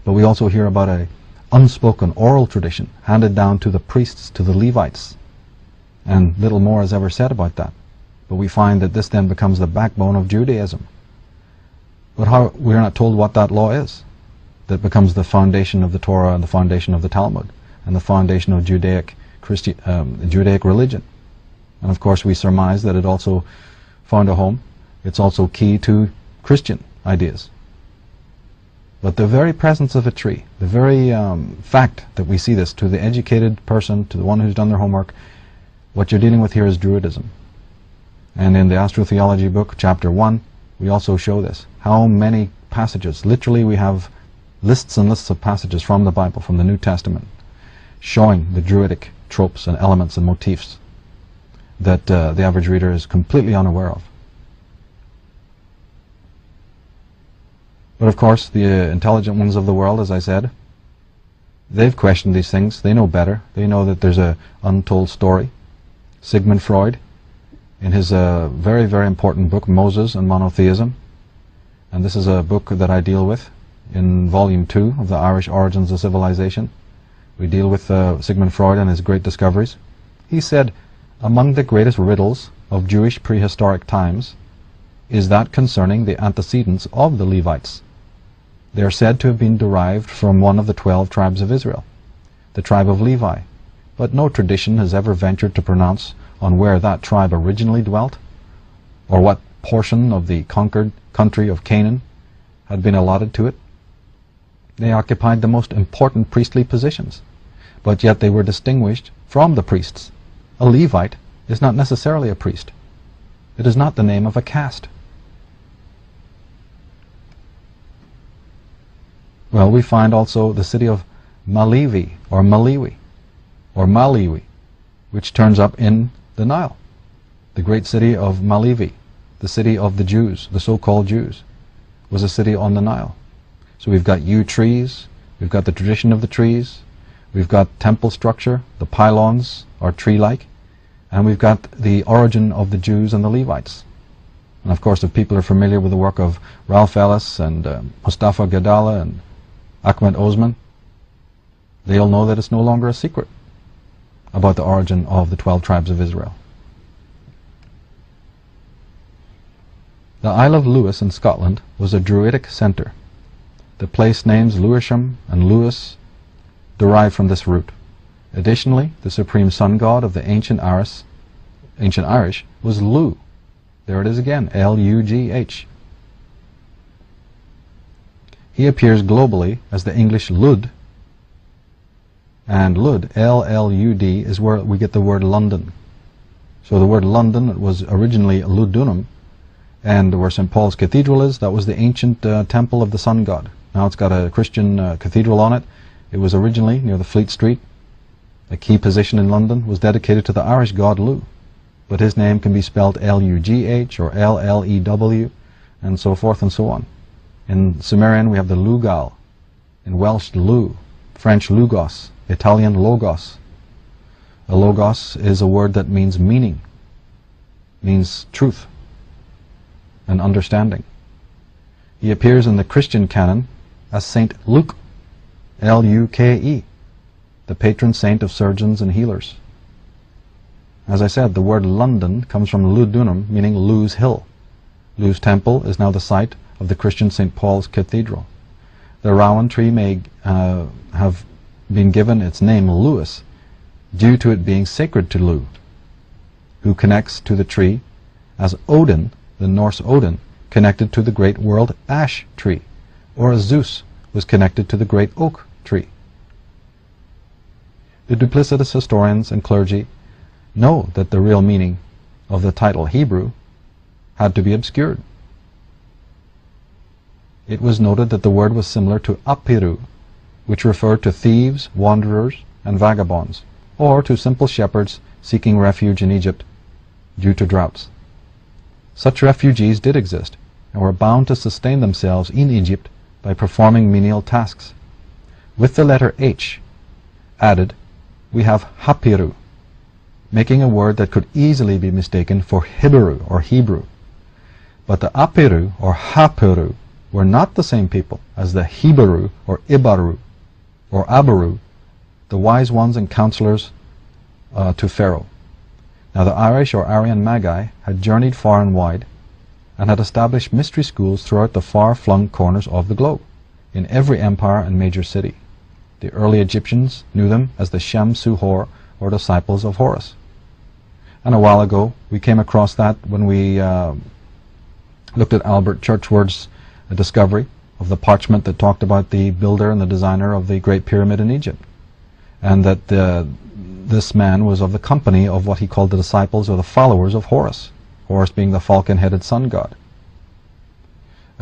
But we also hear about an unspoken oral tradition handed down to the priests, to the Levites. And little more is ever said about that. But we find that this then becomes the backbone of Judaism. But how we're not told what that law is. That becomes the foundation of the Torah and the foundation of the Talmud and the foundation of Judaic religion. And of course we surmise that it also found a home. It's also key to Christian ideas. But the very presence of a tree, the very fact that we see this, to the educated person, to the one who's done their homework, what you're dealing with here is Druidism. And in the Astrotheology book, chapter 1, we also show this. How many passages, literally we have lists and lists of passages from the Bible, from the New Testament, showing the Druidic tropes and elements and motifs that the average reader is completely unaware of. But of course, the intelligent ones of the world, as I said, they've questioned these things. They know better. They know that there's an untold story. Sigmund Freud, in his very, very important book, Moses and Monotheism, and this is a book that I deal with in Volume 2 of the Irish Origins of Civilization. We deal with Sigmund Freud and his great discoveries. He said, among the greatest riddles of Jewish prehistoric times is that concerning the antecedents of the Levites. They are said to have been derived from one of the 12 tribes of Israel, the tribe of Levi, but no tradition has ever ventured to pronounce on where that tribe originally dwelt, or what portion of the conquered country of Canaan had been allotted to it. They occupied the most important priestly positions, but yet they were distinguished from the priests. A Levite is not necessarily a priest. It is not the name of a caste. Well, we find also the city of Maliwi, or Maliwi, or Maliwi, which turns up in the Nile. The great city of Maliwi, the city of the Jews, the so-called Jews, was a city on the Nile. So we've got yew trees, we've got the tradition of the trees, we've got temple structure, the pylons are tree-like, and we've got the origin of the Jews and the Levites. And of course, if people are familiar with the work of Ralph Ellis and Mustafa Gadala and Ahmed Osman, they'll know that it's no longer a secret about the origin of the 12 tribes of Israel. The Isle of Lewis in Scotland was a Druidic centre. The place names Lewisham and Lewis derive from this root. Additionally, the supreme sun god of the ancient Irish was Lu. There it is again, L-U-G-H. He appears globally as the English Lud, and Lud, L-L-U-D, is where we get the word London. So the word London was originally Ludunum, and where St. Paul's Cathedral is, that was the ancient temple of the sun god. Now it's got a Christian cathedral on it. It was originally near the Fleet Street. A key position in London was dedicated to the Irish god Lu, but his name can be spelled L-U-G-H or L-L-E-W, and so forth and so on. In Sumerian we have the Lugal, in Welsh Lu, French Lugos, Italian Logos. A Logos is a word that means meaning, means truth and understanding. He appears in the Christian canon as Saint Luke, L-U-K-E, the patron saint of surgeons and healers. As I said, the word London comes from Ludunum, meaning Lu's hill. Lu's temple is now the site of the Christian St. Paul's Cathedral. The rowan tree may have been given its name Lewis due to it being sacred to Lu, who connects to the tree as Odin, the Norse Odin, connected to the great world ash tree, or as Zeus was connected to the great oak tree. The duplicitous historians and clergy know that the real meaning of the title Hebrew had to be obscured. It was noted that the word was similar to Apiru, which referred to thieves, wanderers, and vagabonds, or to simple shepherds seeking refuge in Egypt due to droughts. Such refugees did exist, and were bound to sustain themselves in Egypt by performing menial tasks. With the letter H added, we have Hapiru, making a word that could easily be mistaken for Hebrew or Hebrew. But the Apiru or Hapiru were not the same people as the Hebrew or Ibaru or Abaru, the wise ones and counselors to Pharaoh. Now the Irish or Aryan Magi had journeyed far and wide and had established mystery schools throughout the far-flung corners of the globe, in every empire and major city. The early Egyptians knew them as the Shem Suhor, or disciples of Horus. And a while ago we came across that when we looked at Albert Churchward's discovery of the parchment that talked about the builder and the designer of the Great Pyramid in Egypt, and that this man was of the company of what he called the disciples or the followers of Horus, Horus being the falcon-headed sun god,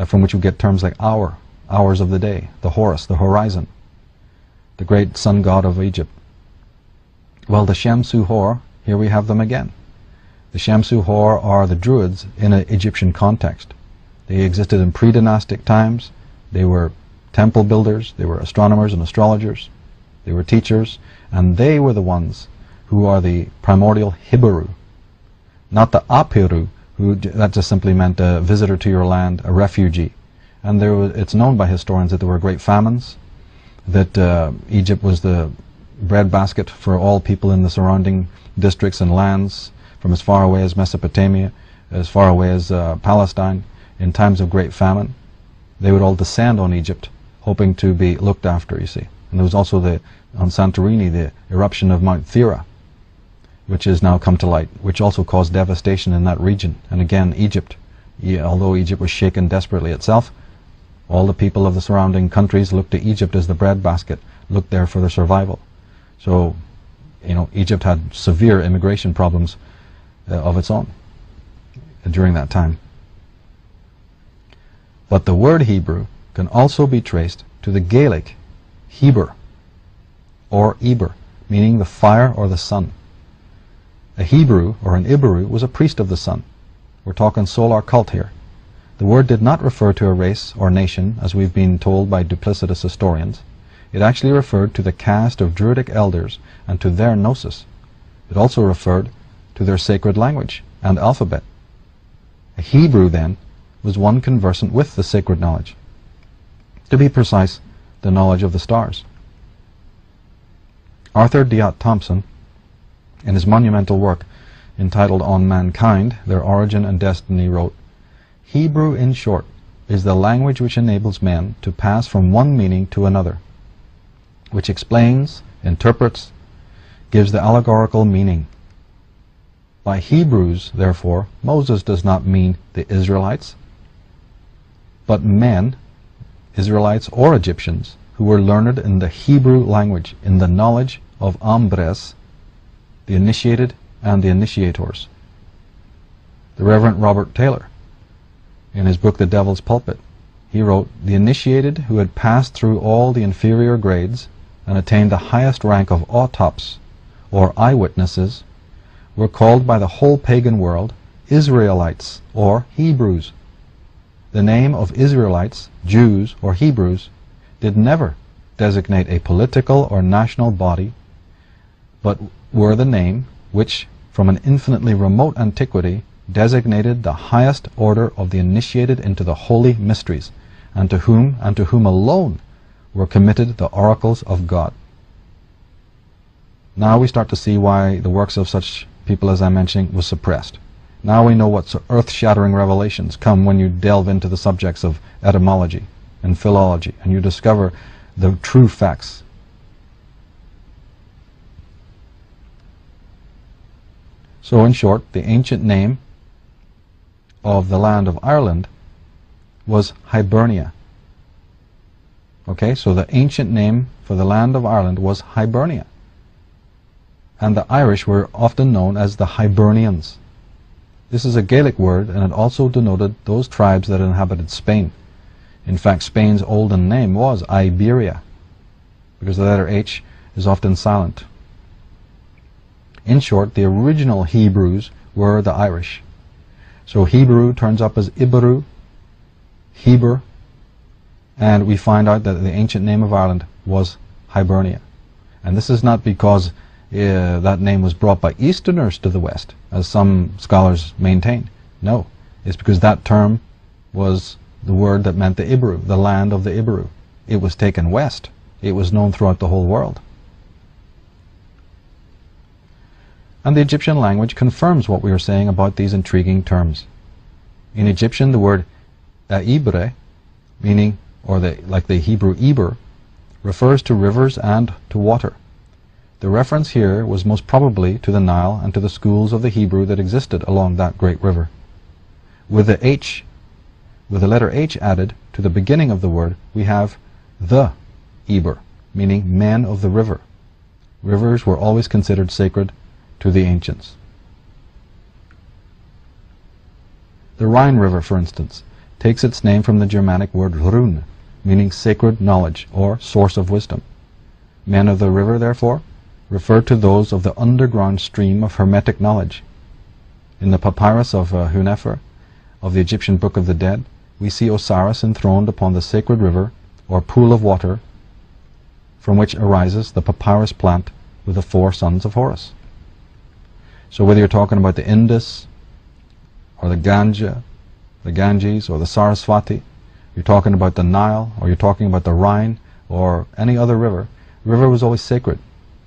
from which we get terms like hour, hours of the day, the Horus, the horizon, the great sun god of Egypt. Well, the Shem Suhor, here we have them again. The Shem Suhor are the Druids in an Egyptian context. They existed in pre-dynastic times. They were temple builders, they were astronomers and astrologers, they were teachers, and they were the ones who are the primordial Hibiru, not the Apiru, that just simply meant a visitor to your land, a refugee. And it's known by historians that there were great famines, that Egypt was the breadbasket for all people in the surrounding districts and lands, from as far away as Mesopotamia, as far away as Palestine. In times of great famine, they would all descend on Egypt, hoping to be looked after, you see. And there was also on Santorini, the eruption of Mount Thera, which has now come to light, which also caused devastation in that region. And again, Egypt, although Egypt was shaken desperately itself, all the people of the surrounding countries looked to Egypt as the breadbasket, looked there for their survival. So, Egypt had severe immigration problems of its own during that time. But the word Hebrew can also be traced to the Gaelic Heber or Eber, meaning the fire or the sun. A Hebrew or an Iberu was a priest of the sun. We're talking solar cult here. The word did not refer to a race or nation, as we've been told by duplicitous historians. It actually referred to the caste of Druidic elders and to their gnosis. It also referred to their sacred language and alphabet. A Hebrew, then, was one conversant with the sacred knowledge. To be precise, the knowledge of the stars. Arthur Diott Thompson, in his monumental work entitled On Mankind, Their Origin and Destiny, wrote, "Hebrew, in short, is the language which enables men to pass from one meaning to another, which explains, interprets, gives the allegorical meaning. By Hebrews, therefore, Moses does not mean the Israelites, but men, Israelites or Egyptians, who were learned in the Hebrew language, in the knowledge of Ambres, the initiated and the initiators." The Reverend Robert Taylor, in his book The Devil's Pulpit, he wrote, "The initiated who had passed through all the inferior grades and attained the highest rank of autops, or eyewitnesses, were called by the whole pagan world Israelites or Hebrews. The name of Israelites, Jews, or Hebrews did never designate a political or national body, but were the name which, from an infinitely remote antiquity, designated the highest order of the initiated into the holy mysteries, and to whom alone were committed the oracles of God." Now we start to see why the works of such people as I'm mentioning was suppressed. Now we know what earth-shattering revelations come when you delve into the subjects of etymology and philology, and you discover the true facts. So in short, the ancient name of the land of Ireland was Hibernia. Okay, so the ancient name for the land of Ireland was Hibernia. And the Irish were often known as the Hibernians. This is a Gaelic word, and it also denoted those tribes that inhabited Spain. In fact, Spain's olden name was Iberia, because the letter H is often silent. In short, the original Hebrews were the Irish. So Hebrew turns up as Iberu, Heber, and we find out that the ancient name of Ireland was Hibernia. And this is not because that name was brought by Easterners to the West, as some scholars maintain. No, it's because that term was the word that meant the Iberu, the land of the Iberu. It was taken west. It was known throughout the whole world. And the Egyptian language confirms what we are saying about these intriguing terms. In Egyptian, the word Ibre, meaning, like the Hebrew Eber, refers to rivers and to water. The reference here was most probably to the Nile and to the schools of the Hebrew that existed along that great river. With the letter H added to the beginning of the word, we have the Eber, meaning men of the river. Rivers were always considered sacred to the ancients. The Rhine River, for instance, takes its name from the Germanic word Rhun, meaning sacred knowledge or source of wisdom. Men of the river, therefore, refer to those of the underground stream of hermetic knowledge. In the papyrus of Hunefer, of the Egyptian Book of the Dead, we see Osiris enthroned upon the sacred river or pool of water from which arises the papyrus plant with the 4 sons of Horus. So whether you're talking about the Indus or the Ganges or the Saraswati, you're talking about the Nile, or you're talking about the Rhine or any other river, river was always sacred.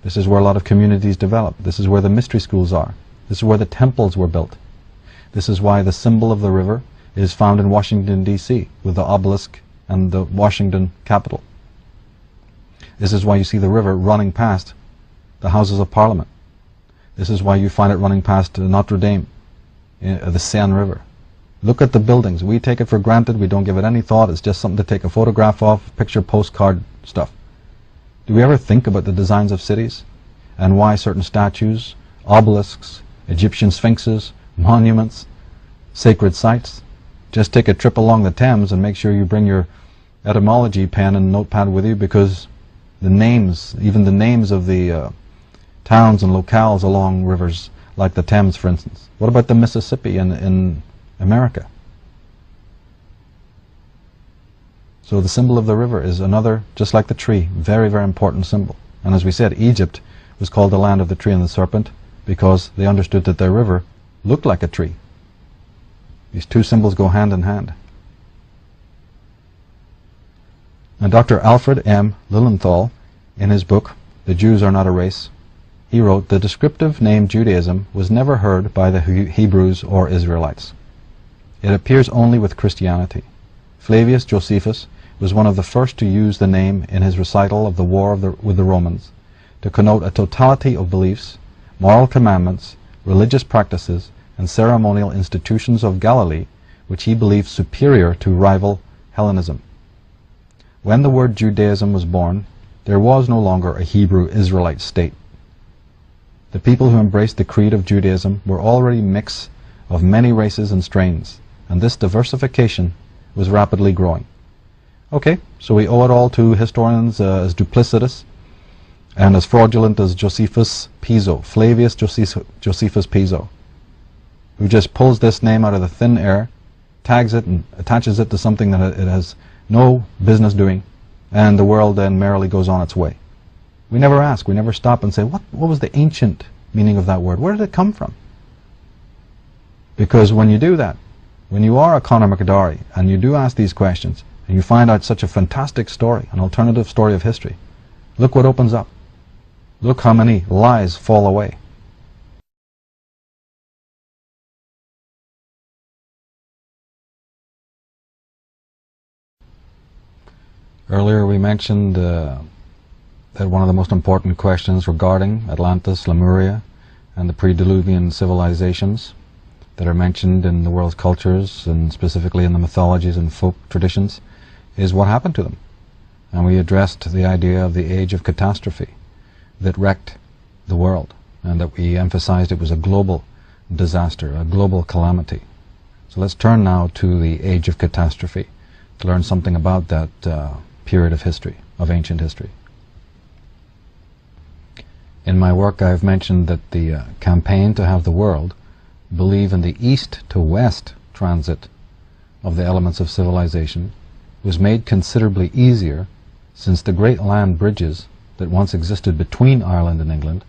This is where a lot of communities developed. This is where the mystery schools are. This is where the temples were built. This is why the symbol of the river is found in Washington, D.C., with the obelisk and the Washington Capitol. This is why you see the river running past the Houses of Parliament. This is why you find it running past Notre Dame, the Seine River. Look at the buildings. We take it for granted. We don't give it any thought. It's just something to take a photograph of, picture, postcard stuff. Do we ever think about the designs of cities and why certain statues, obelisks, Egyptian sphinxes, monuments, sacred sites? Just take a trip along the Thames and make sure you bring your etymology pen and notepad with you, because the names, even the names of the towns and locales along rivers like the Thames, for instance. What about the Mississippi in America? So the symbol of the river is another, just like the tree, very, very important symbol. And as we said, Egypt was called the land of the tree and the serpent because they understood that their river looked like a tree. These 2 symbols go hand in hand. Now Dr. Alfred M. Lilienthal, in his book, The Jews Are Not a Race, he wrote, "The descriptive name Judaism was never heard by the Hebrews or Israelites. It appears only with Christianity. Flavius Josephus was one of the first to use the name in his recital of the war with the Romans to connote a totality of beliefs, moral commandments, religious practices, and ceremonial institutions of Galilee which he believed superior to rival Hellenism. When the word Judaism was born, there was no longer a Hebrew-Israelite state. The people who embraced the creed of Judaism were already a mix of many races and strains, and this diversification was rapidly growing." Okay, so we owe it all to historians as duplicitous and as fraudulent as Josephus Piso, Flavius Josephus Piso, who just pulls this name out of the thin air, tags it and attaches it to something that it has no business doing, and the world then merrily goes on its way. We never ask, we never stop and say, what was the ancient meaning of that word? Where did it come from? Because when you do that, when you are a Conor McDowry and you do ask these questions, and you find out such a fantastic story, an alternative story of history, look what opens up. Look how many lies fall away. Earlier we mentioned that one of the most important questions regarding Atlantis, Lemuria, and the pre-Diluvian civilizations that are mentioned in the world's cultures, and specifically in the mythologies and folk traditions, is what happened to them. And we addressed the idea of the age of catastrophe that wrecked the world, and that we emphasized it was a global disaster, a global calamity. So let's turn now to the age of catastrophe to learn something about that period of history, of ancient history. In my work I've mentioned that the campaign to have the world believe in the east to west transit of the elements of civilization was made considerably easier since the great land bridges that once existed between Ireland and England,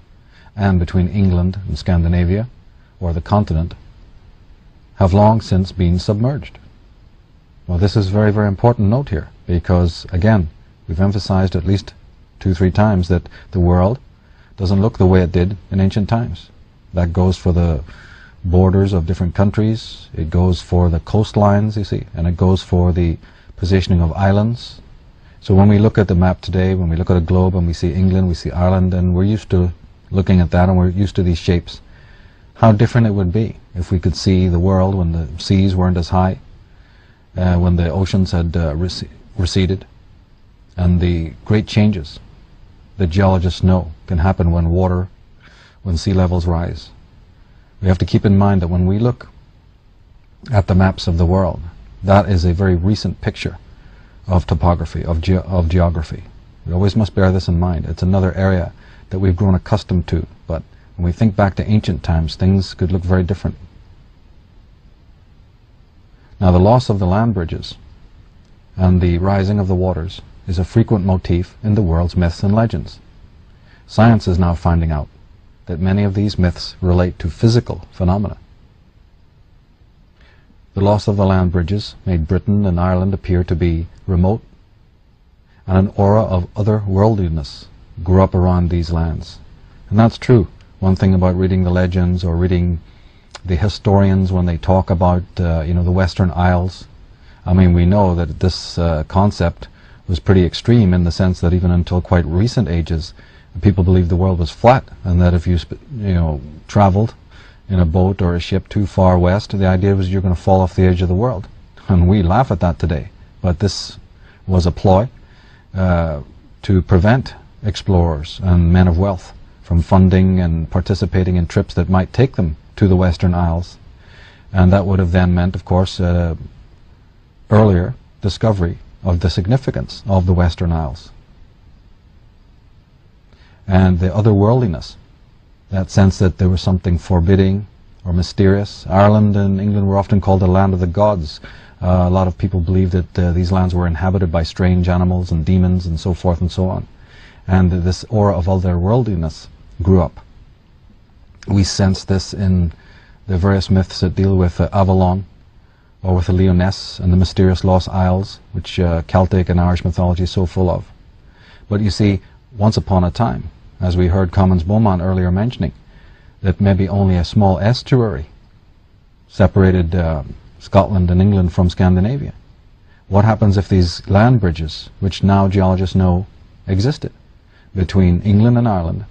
and between England and Scandinavia, or the continent, have long since been submerged. Well, this is a very, very important note here, because again, we've emphasized at least 2-3 times that the world doesn't look the way it did in ancient times. That goes for the borders of different countries, it goes for the coastlines, you see, and it goes for the positioning of islands. So when we look at the map today, when we look at a globe and we see England, we see Ireland, and we're used to looking at that and we're used to these shapes, how different it would be if we could see the world when the seas weren't as high, when the oceans had receded, and the great changes that geologists know can happen when sea levels rise. We have to keep in mind that when we look at the maps of the world, that is a very recent picture of topography, of geography. We always must bear this in mind. It's another area that we've grown accustomed to, but when we think back to ancient times, things could look very different. Now, the loss of the land bridges and the rising of the waters is a frequent motif in the world's myths and legends. Science is now finding out that many of these myths relate to physical phenomena. The loss of the land bridges made Britain and Ireland appear to be remote, and an aura of otherworldliness grew up around these lands. And that's true. One thing about reading the legends or reading the historians when they talk about the Western Isles, I mean, we know that this concept was pretty extreme in the sense that even until quite recent ages, people believed the world was flat, and that if you traveled in a boat or a ship too far west, the idea was you're going to fall off the edge of the world. And we laugh at that today. But this was a ploy to prevent explorers and men of wealth from funding and participating in trips that might take them to the Western Isles. And that would have then meant, of course, earlier discovery of the significance of the Western Isles. And the otherworldliness, that sense that there was something forbidding or mysterious. Ireland and England were often called the land of the gods. A lot of people believed that these lands were inhabited by strange animals and demons and so forth and so on. And this aura of otherworldliness grew up. We sense this in the various myths that deal with Avalon, or with the Lyonesse and the mysterious Lost Isles, which Celtic and Irish mythology is so full of. But you see, once upon a time, as we heard Commons Beaumont earlier mentioning, that maybe only a small estuary separated Scotland and England from Scandinavia. What happens if these land bridges, which now geologists know existed, between England and Ireland,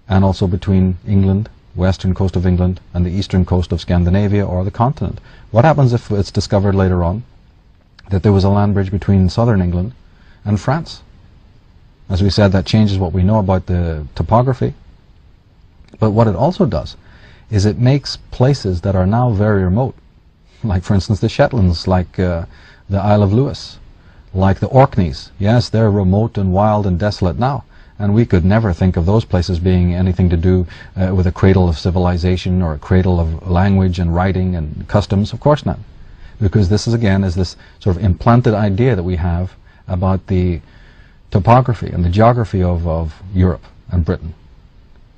and also between England, western coast of England, and the eastern coast of Scandinavia or the continent? What happens if it's discovered later on that there was a land bridge between southern England and France? As we said, that changes what we know about the topography. But what it also does is it makes places that are now very remote, like for instance the Shetlands, like the Isle of Lewis, like the Orkneys. Yes, they're remote and wild and desolate now, and we could never think of those places being anything to do with a cradle of civilization or a cradle of language and writing and customs. Of course not, because this is again this sort of implanted idea that we have about the topography and the geography of Europe and Britain.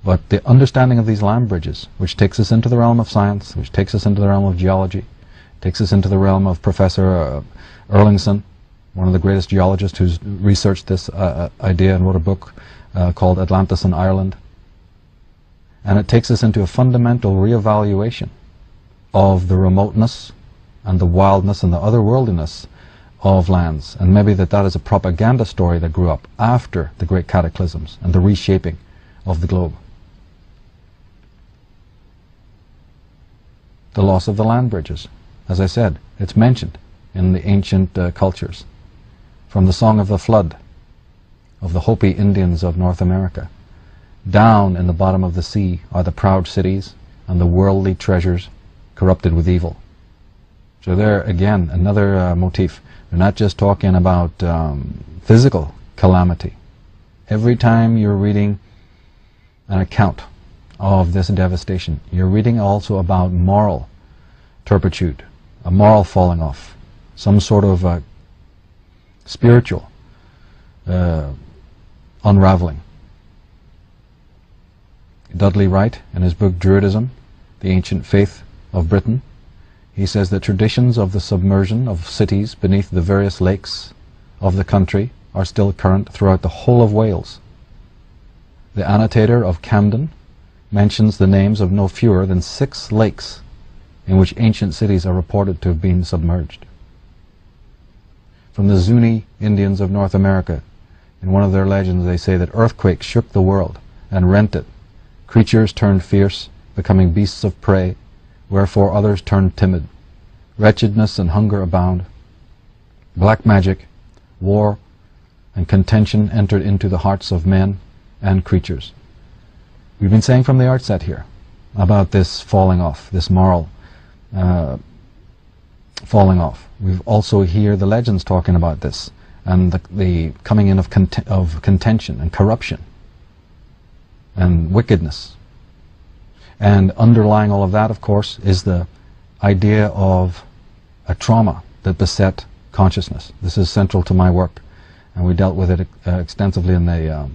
But the understanding of these land bridges, which takes us into the realm of science, which takes us into the realm of geology, takes us into the realm of Professor Erlingson, one of the greatest geologists who's researched this idea and wrote a book called Atlantis in Ireland. And it takes us into a fundamental reevaluation of the remoteness and the wildness and the otherworldliness of lands, and maybe that is a propaganda story that grew up after the great cataclysms and the reshaping of the globe. The loss of the land bridges, as I said, it's mentioned in the ancient cultures. From the Song of the Flood of the Hopi Indians of North America, down in the bottom of the sea are the proud cities and the worldly treasures corrupted with evil. So there again, another motif. They're not just talking about physical calamity. Every time you're reading an account of this devastation, you're reading also about moral turpitude, a moral falling off, some sort of spiritual unraveling. Dudley Wright, in his book Druidism, The Ancient Faith of Britain, he says that traditions of the submersion of cities beneath the various lakes of the country are still current throughout the whole of Wales. The annotator of Camden mentions the names of no fewer than 6 lakes in which ancient cities are reported to have been submerged. From the Zuni Indians of North America, in one of their legends they say that earthquakes shook the world and rent it. Creatures turned fierce, becoming beasts of prey, wherefore others turned timid. Wretchedness and hunger abound. Black magic, war, and contention entered into the hearts of men and creatures. We've been saying from the outset here about this falling off, this moral falling off. We've also hear the legends talking about this, and the coming in of contention and corruption and wickedness. And underlying all of that, of course, is the idea of a trauma that beset consciousness. This is central to my work, and we dealt with it extensively in the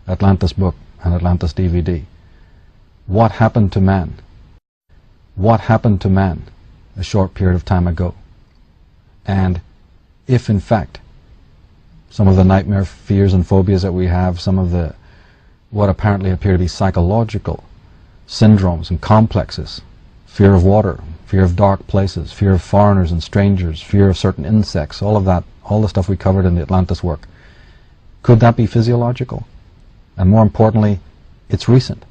Atlantis book and Atlantis DVD. What happened to man? What happened to man a short period of time ago? And if in fact some of the nightmare fears and phobias that we have, some of the what apparently appear to be psychological syndromes and complexes, fear of water, fear of dark places, fear of foreigners and strangers, fear of certain insects, all of that, all the stuff we covered in the Atlantis work, could that be physiological? And more importantly, it's recent.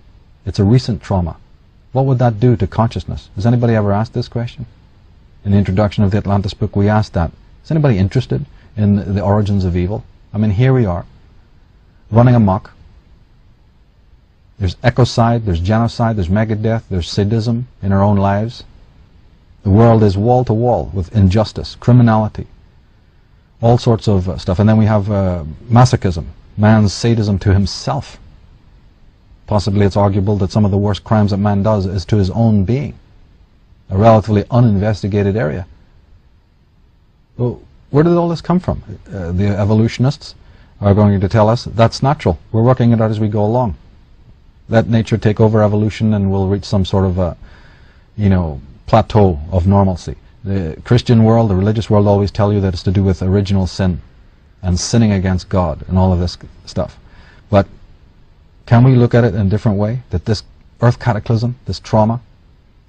It's a recent trauma. What would that do to consciousness? Has anybody ever asked this question? In the introduction of the Atlantis book, we asked that. Is anybody interested in the origins of evil? I mean, here we are, running amok. There's ecocide, there's genocide, there's megadeath, there's sadism in our own lives. The world is wall to wall with injustice, criminality, all sorts of stuff. And then we have masochism, man's sadism to himself. Possibly it's arguable that some of the worst crimes that man does is to his own being, a relatively uninvestigated area. Well, where did all this come from? The evolutionists are going to tell us that's natural. We're working it out as we go along. Let nature take over evolution and we'll reach some sort of a, plateau of normalcy. The Christian world, the religious world always tell you that it's to do with original sin and sinning against God and all of this stuff. But can we look at it in a different way? That this earth cataclysm, this trauma,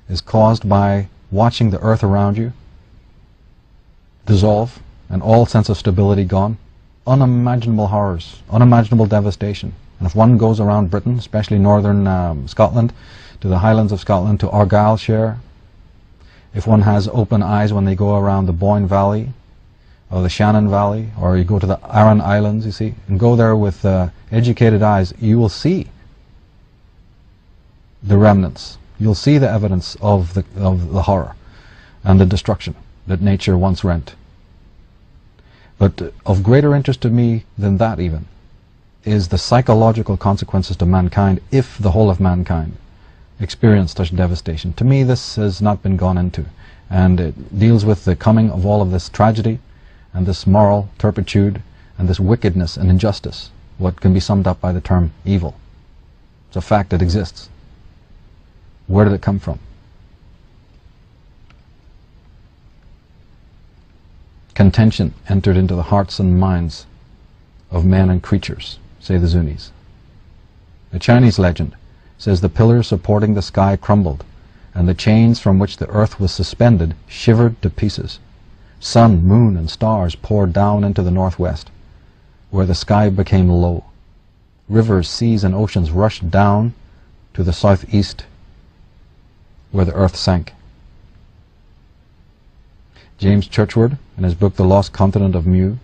is caused by watching the earth around you dissolve and all sense of stability gone? Unimaginable horrors, unimaginable devastation. And if one goes around Britain, especially northern Scotland, to the Highlands of Scotland, to Argyllshire, if one has open eyes when they go around the Boyne Valley, or the Shannon Valley, or you go to the Aran Islands, you see, and go there with educated eyes, you will see the remnants. You'll see the evidence of the horror and the destruction that nature once rent. But of greater interest to me than that even is the psychological consequences to mankind if the whole of mankind experienced such devastation. To me, this has not been gone into, and it deals with the coming of all of this tragedy and this moral turpitude and this wickedness and injustice, what can be summed up by the term evil. It's a fact that exists. Where did it come from? Contention entered into the hearts and minds of men and creatures, say the Zunis. The Chinese legend says the pillars supporting the sky crumbled, and the chains from which the earth was suspended shivered to pieces. Sun, moon, and stars poured down into the northwest, where the sky became low. Rivers, seas, and oceans rushed down to the southeast, where the earth sank. James Churchward, in his book The Lost Continent of Mu,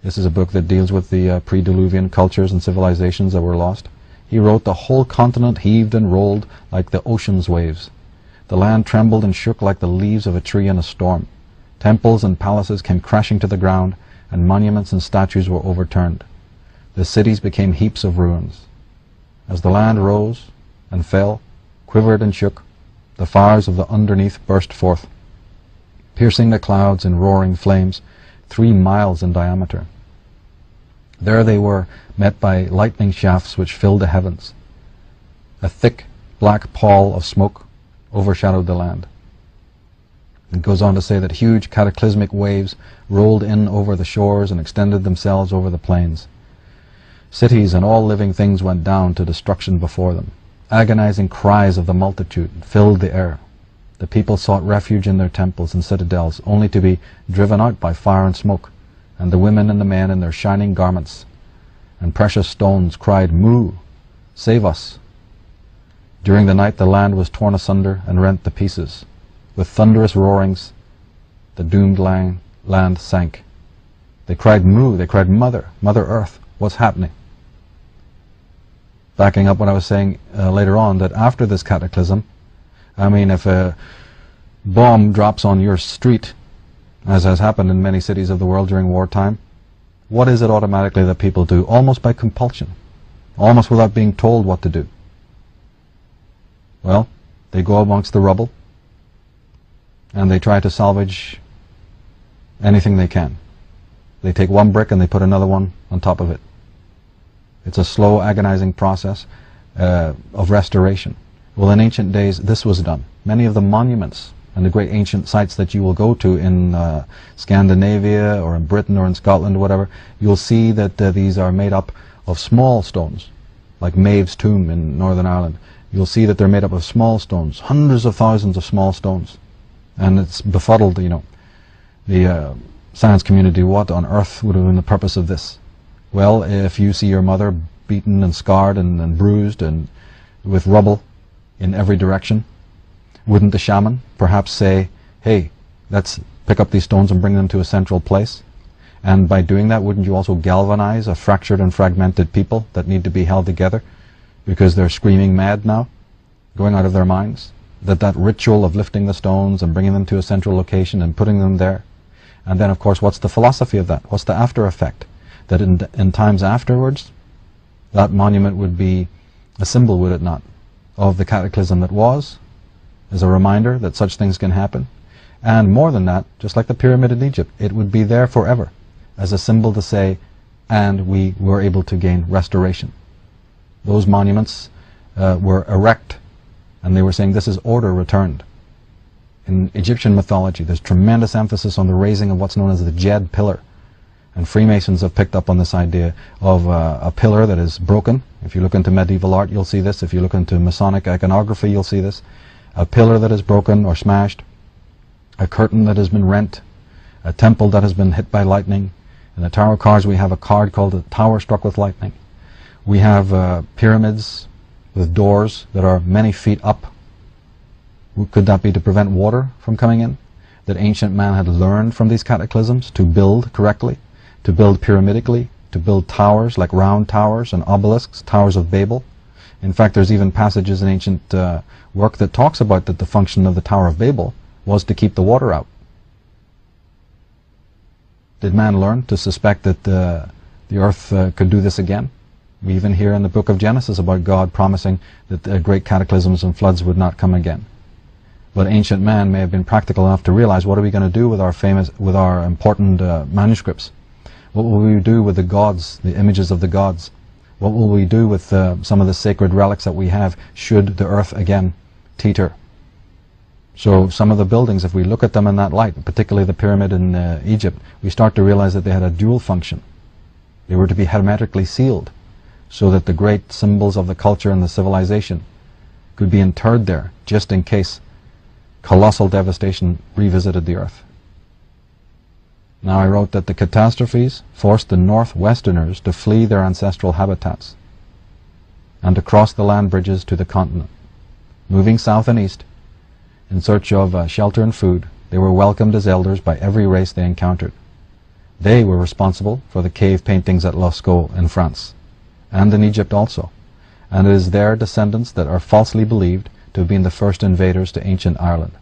this is a book that deals with the pre-Diluvian cultures and civilizations that were lost. He wrote, the whole continent heaved and rolled like the ocean's waves. The land trembled and shook like the leaves of a tree in a storm. Temples and palaces came crashing to the ground, and monuments and statues were overturned. The cities became heaps of ruins. As the land rose and fell, quivered and shook, the fires of the underneath burst forth, piercing the clouds in roaring flames 3 miles in diameter. There they were, met by lightning shafts which filled the heavens. A thick, black pall of smoke overshadowed the land. It goes on to say that huge cataclysmic waves rolled in over the shores and extended themselves over the plains. Cities and all living things went down to destruction before them. Agonizing cries of the multitude filled the air. The people sought refuge in their temples and citadels, only to be driven out by fire and smoke, and the women and the men in their shining garments and precious stones cried, "Moo! Save us!" During the night the land was torn asunder and rent to pieces. With thunderous roarings, the doomed land sank. They cried, "Moo!" They cried, "Mother! Mother Earth! What's happening?" Backing up what I was saying later on, that after this cataclysm, I mean, if a bomb drops on your street, as has happened in many cities of the world during wartime, what is it automatically that people do? Almost by compulsion, almost without being told what to do. Well, they go amongst the rubble and they try to salvage anything they can. They take one brick and they put another one on top of it. It's a slow, agonizing process of restoration. Well, in ancient days, this was done. Many of the monuments and the great ancient sites that you will go to in Scandinavia or in Britain or in Scotland or whatever, you'll see that these are made up of small stones, like Maeve's tomb in Northern Ireland. You'll see that they're made up of small stones, hundreds of thousands of small stones. And it's befuddled, you know, the science community. What on earth would have been the purpose of this? Well, if you see your mother beaten and scarred and bruised and with rubble in every direction, wouldn't the shaman perhaps say, hey, let's pick up these stones and bring them to a central place? And by doing that, wouldn't you also galvanize a fractured and fragmented people that need to be held together because they're screaming mad now, going out of their minds? That ritual of lifting the stones and bringing them to a central location and putting them there. And then, of course, what's the philosophy of that? What's the after effect? That in times afterwards, that monument would be a symbol, would it not, of the cataclysm that was, as a reminder that such things can happen. And more than that, just like the pyramid in Egypt, it would be there forever as a symbol to say, and we were able to gain restoration. Those monuments were erect, and they were saying this is order returned. In Egyptian mythology, there's tremendous emphasis on the raising of what's known as the Djed pillar. And Freemasons have picked up on this idea of a pillar that is broken. If you look into medieval art, you'll see this. If you look into Masonic iconography, you'll see this. A pillar that is broken or smashed, a curtain that has been rent, a temple that has been hit by lightning. In the tarot cards, we have a card called the Tower Struck with Lightning. We have pyramids with doors that are many feet up. Could that be to prevent water from coming in? That ancient man had learned from these cataclysms to build correctly, to build pyramidically, to build towers like round towers and obelisks, towers of Babel. In fact, there's even passages in ancient work that talks about that the function of the Tower of Babel was to keep the water out. Did man learn to suspect that the earth could do this again? We even hear in the book of Genesis about God promising that great cataclysms and floods would not come again. But ancient man may have been practical enough to realize, what are we going to do with our important manuscripts? What will we do with the gods, the images of the gods? What will we do with some of the sacred relics that we have should the earth again teeter? So some of the buildings, if we look at them in that light, particularly the pyramid in Egypt, we start to realize that they had a dual function. They were to be hermetically sealed, so that the great symbols of the culture and the civilization could be interred there, just in case colossal devastation revisited the earth. Now, I wrote that the catastrophes forced the Northwesterners to flee their ancestral habitats and to cross the land bridges to the continent. Moving south and east in search of shelter and food, they were welcomed as elders by every race they encountered. They were responsible for the cave paintings at Lascaux in France, and in Egypt also, and it is their descendants that are falsely believed to have been the first invaders to ancient Ireland.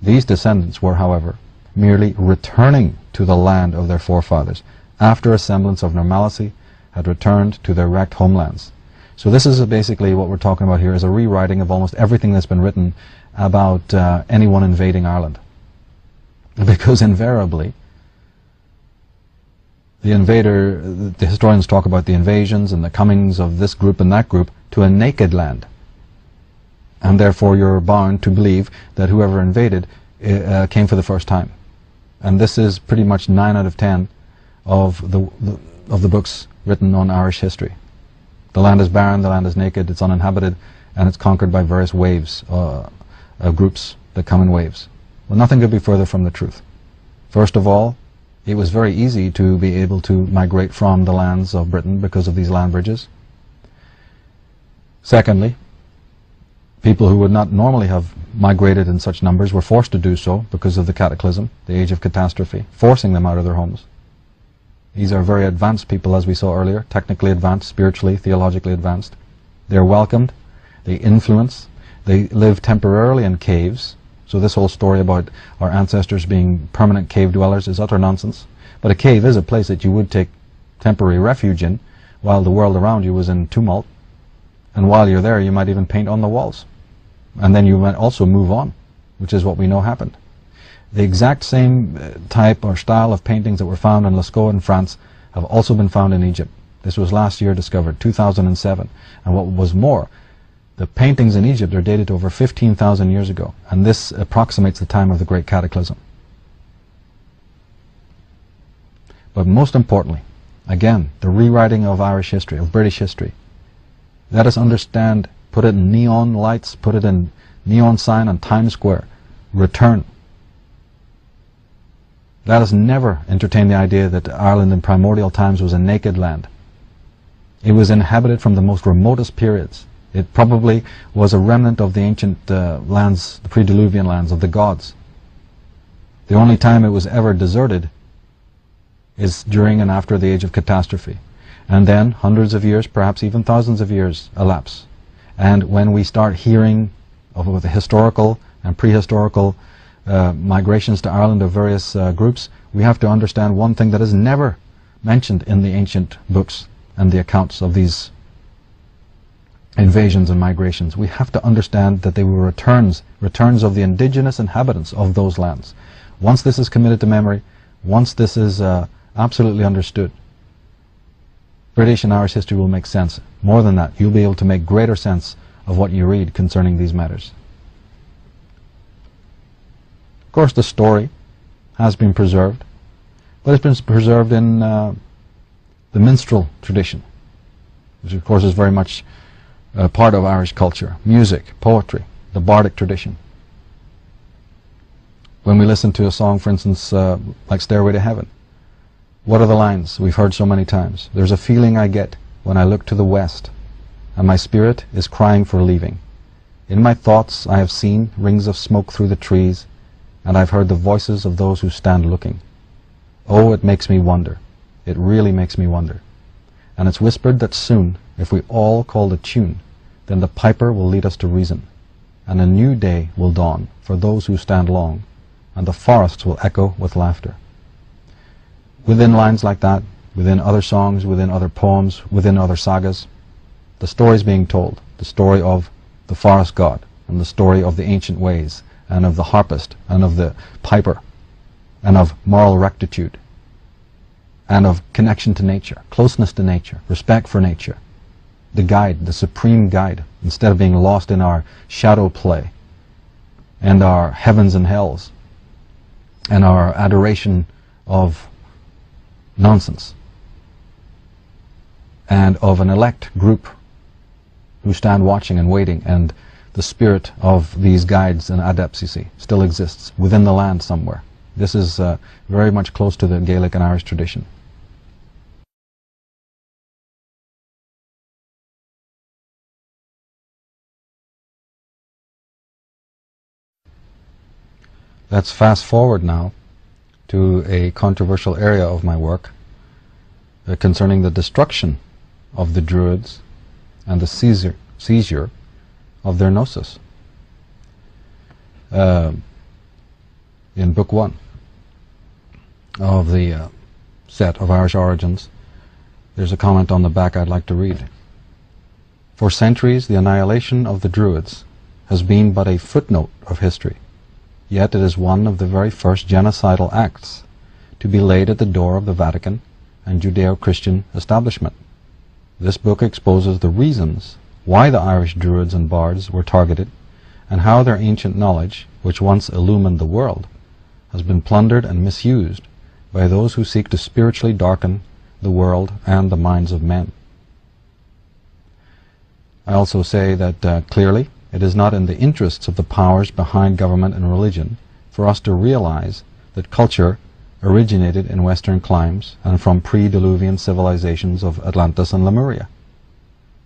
These descendants were, however, merely returning to the land of their forefathers after a semblance of normalcy had returned to their wrecked homelands. So this is basically what we're talking about here, is a rewriting of almost everything that's been written about anyone invading Ireland. Because invariably, the invader, the historians talk about the invasions and the comings of this group and that group to a naked land. And therefore you're bound to believe that whoever invaded came for the first time. And this is pretty much 9 out of 10 of the books written on Irish history. The land is barren, the land is naked, it's uninhabited, and it's conquered by various waves, groups that come in waves. Well, nothing could be further from the truth. First of all, it was very easy to be able to migrate from the lands of Britain because of these land bridges. Secondly, people who would not normally have migrated in such numbers were forced to do so because of the cataclysm, the age of catastrophe, forcing them out of their homes. These are very advanced people, as we saw earlier, technically advanced, spiritually, theologically advanced. They're welcomed, they influence, they live temporarily in caves. So this whole story about our ancestors being permanent cave dwellers is utter nonsense. But a cave is a place that you would take temporary refuge in while the world around you was in tumult. And while you're there, you might even paint on the walls. And then you might also move on, which is what we know happened. The exact same type or style of paintings that were found in Lascaux in France have also been found in Egypt. This was last year discovered, 2007. And what was more, the paintings in Egypt are dated to over 15,000 years ago, and this approximates the time of the Great Cataclysm. But most importantly, again, the rewriting of Irish history, of British history. Let us understand, put it in neon lights, put it in neon sign on Times Square. Return. Let us never entertain the idea that Ireland in primordial times was a naked land. It was inhabited from the most remotest periods. It probably was a remnant of the ancient lands, the pre-Diluvian lands of the gods. The only time it was ever deserted is during and after the age of catastrophe. And then hundreds of years, perhaps even thousands of years elapse. And when we start hearing of the historical and prehistorical migrations to Ireland of various groups, we have to understand one thing that is never mentioned in the ancient books and the accounts of these invasions and migrations. We have to understand that they were returns of the indigenous inhabitants of those lands. Once this is committed to memory, once this is absolutely understood, British and Irish history will make sense. More than that, you'll be able to make greater sense of what you read concerning these matters. Of course, the story has been preserved, but it's been preserved in the minstrel tradition, which of course is very much part of Irish culture. Music, poetry, the bardic tradition. When we listen to a song, for instance, like Stairway to Heaven, what are the lines we've heard so many times? There's a feeling I get when I look to the west, and my spirit is crying for leaving. In my thoughts I have seen rings of smoke through the trees, and I've heard the voices of those who stand looking. Oh, it makes me wonder. It really makes me wonder. And it's whispered that soon, if we all call the tune, then the piper will lead us to reason, and a new day will dawn for those who stand long, and the forests will echo with laughter. Within lines like that, within other songs, within other poems, within other sagas, the story is being told, the story of the forest god, and the story of the ancient ways, and of the harpist, and of the piper, and of moral rectitude, and of connection to nature, closeness to nature, respect for nature. The guide, the supreme guide, instead of being lost in our shadow play, and our heavens and hells, and our adoration of nonsense, and of an elect group who stand watching and waiting, and the spirit of these guides and adepts, you see, still exists within the land somewhere. This is very much close to the Gaelic and Irish tradition. Let's fast forward now to a controversial area of my work concerning the destruction of the Druids and the seizure of their gnosis. In Book 1 of the set of Irish Origins, there's a comment on the back I'd like to read. For centuries, the annihilation of the Druids has been but a footnote of history. Yet it is one of the very first genocidal acts to be laid at the door of the Vatican and Judeo-Christian establishment. This book exposes the reasons why the Irish Druids and bards were targeted, and how their ancient knowledge, which once illumined the world, has been plundered and misused by those who seek to spiritually darken the world and the minds of men. I also say that clearly it is not in the interests of the powers behind government and religion for us to realize that culture originated in Western climes and from pre-Diluvian civilizations of Atlantis and Lemuria.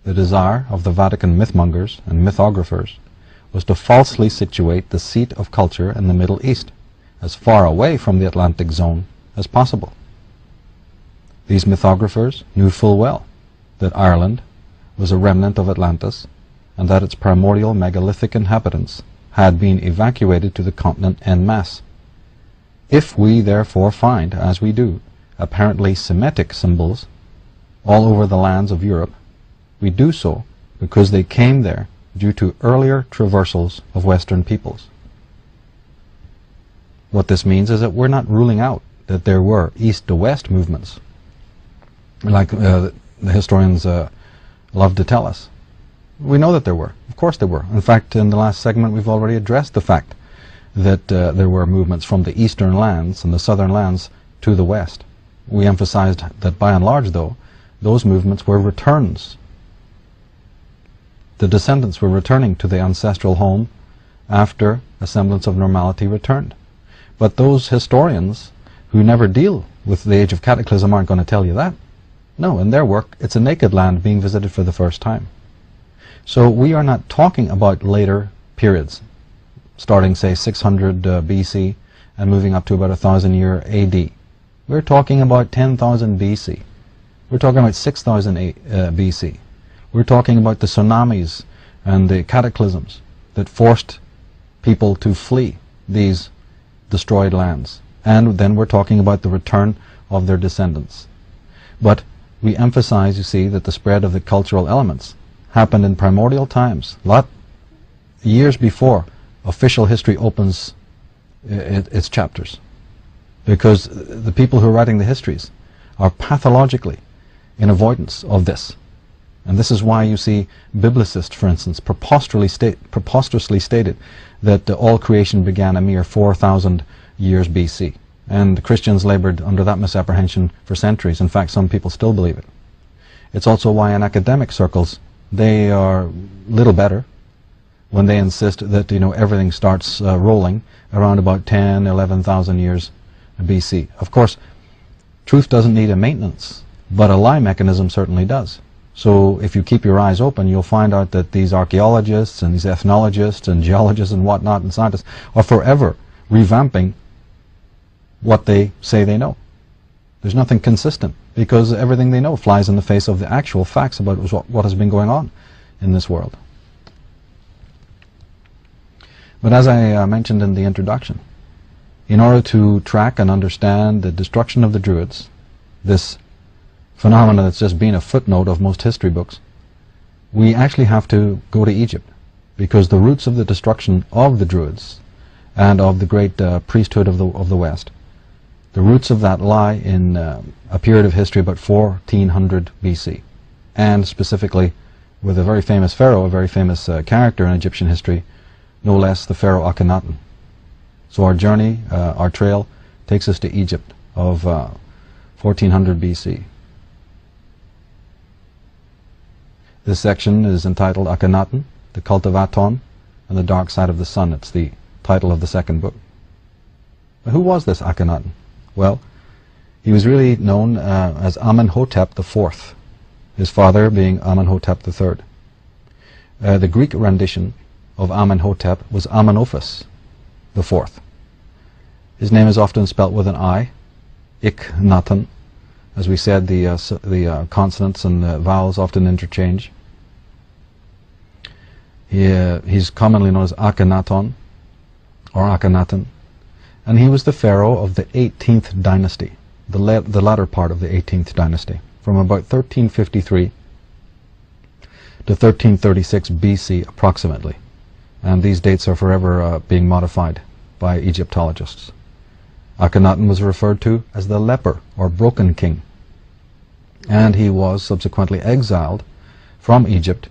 The desire of the Vatican mythmongers and mythographers was to falsely situate the seat of culture in the Middle East, as far away from the Atlantic zone as possible. These mythographers knew full well that Ireland was a remnant of Atlantis, and that its primordial megalithic inhabitants had been evacuated to the continent en masse. If we therefore find, as we do, apparently Semitic symbols all over the lands of Europe, we do so because they came there due to earlier traversals of Western peoples. What this means is that we're not ruling out that there were east to west movements, like the historians love to tell us. We know that there were. Of course there were. In fact, in the last segment we've already addressed the fact that there were movements from the eastern lands and the southern lands to the west. We emphasized that by and large, though, those movements were returns. The descendants were returning to the ancestral home after a semblance of normality returned. But those historians who never deal with the age of cataclysm aren't going to tell you that. No, in their work, it's a naked land being visited for the first time. So we are not talking about later periods, starting, say, 600 BC and moving up to about 1,000 year AD. We're talking about 10,000 BC. We're talking about 6,000 BC. We're talking about the tsunamis and the cataclysms that forced people to flee these destroyed lands. And then we're talking about the return of their descendants. But we emphasize, you see, that the spread of the cultural elements happened in primordial times, years before official history opens its chapters. Because the people who are writing the histories are pathologically in avoidance of this. And this is why you see biblicists, for instance, preposterously stated that all creation began a mere 4,000 years BC. And Christians labored under that misapprehension for centuries. In fact, some people still believe it. It's also why in academic circles they are little better when they insist that, you know, everything starts rolling around about 10, 11,000 years BC. Of course, truth doesn't need a maintenance, but a lie mechanism certainly does. So if you keep your eyes open, you'll find out that these archaeologists and these ethnologists and geologists and whatnot and scientists are forever revamping what they say they know. There's nothing consistent, because everything they know flies in the face of the actual facts about what has been going on in this world. But as I mentioned in the introduction, in order to track and understand the destruction of the Druids, this phenomenon that's just been a footnote of most history books, we actually have to go to Egypt, because the roots of the destruction of the Druids and of the great priesthood of the West, the roots of that lie in a period of history about 1400 BC, and specifically with a very famous pharaoh, a very famous character in Egyptian history, no less the pharaoh Akhenaten. So our journey, our trail, takes us to Egypt of 1400 BC. This section is entitled Akhenaten, the Cult of Aton, and the Dark Side of the Sun. It's the title of the second book. But who was this Akhenaten? Well, he was really known as Amenhotep IV, his father being Amenhotep III. The Greek rendition of Amenhotep was Amenophis IV. His name is often spelt with an I, Ikhnatan. As we said, the consonants and the vowels often interchange. He's commonly known as Akhenaton or Akhenaten, and he was the pharaoh of the 18th dynasty, the latter part of the 18th dynasty, from about 1353 to 1336 BC approximately. And these dates are forever being modified by Egyptologists. Akhenaten was referred to as the leper or broken king, and he was subsequently exiled from Egypt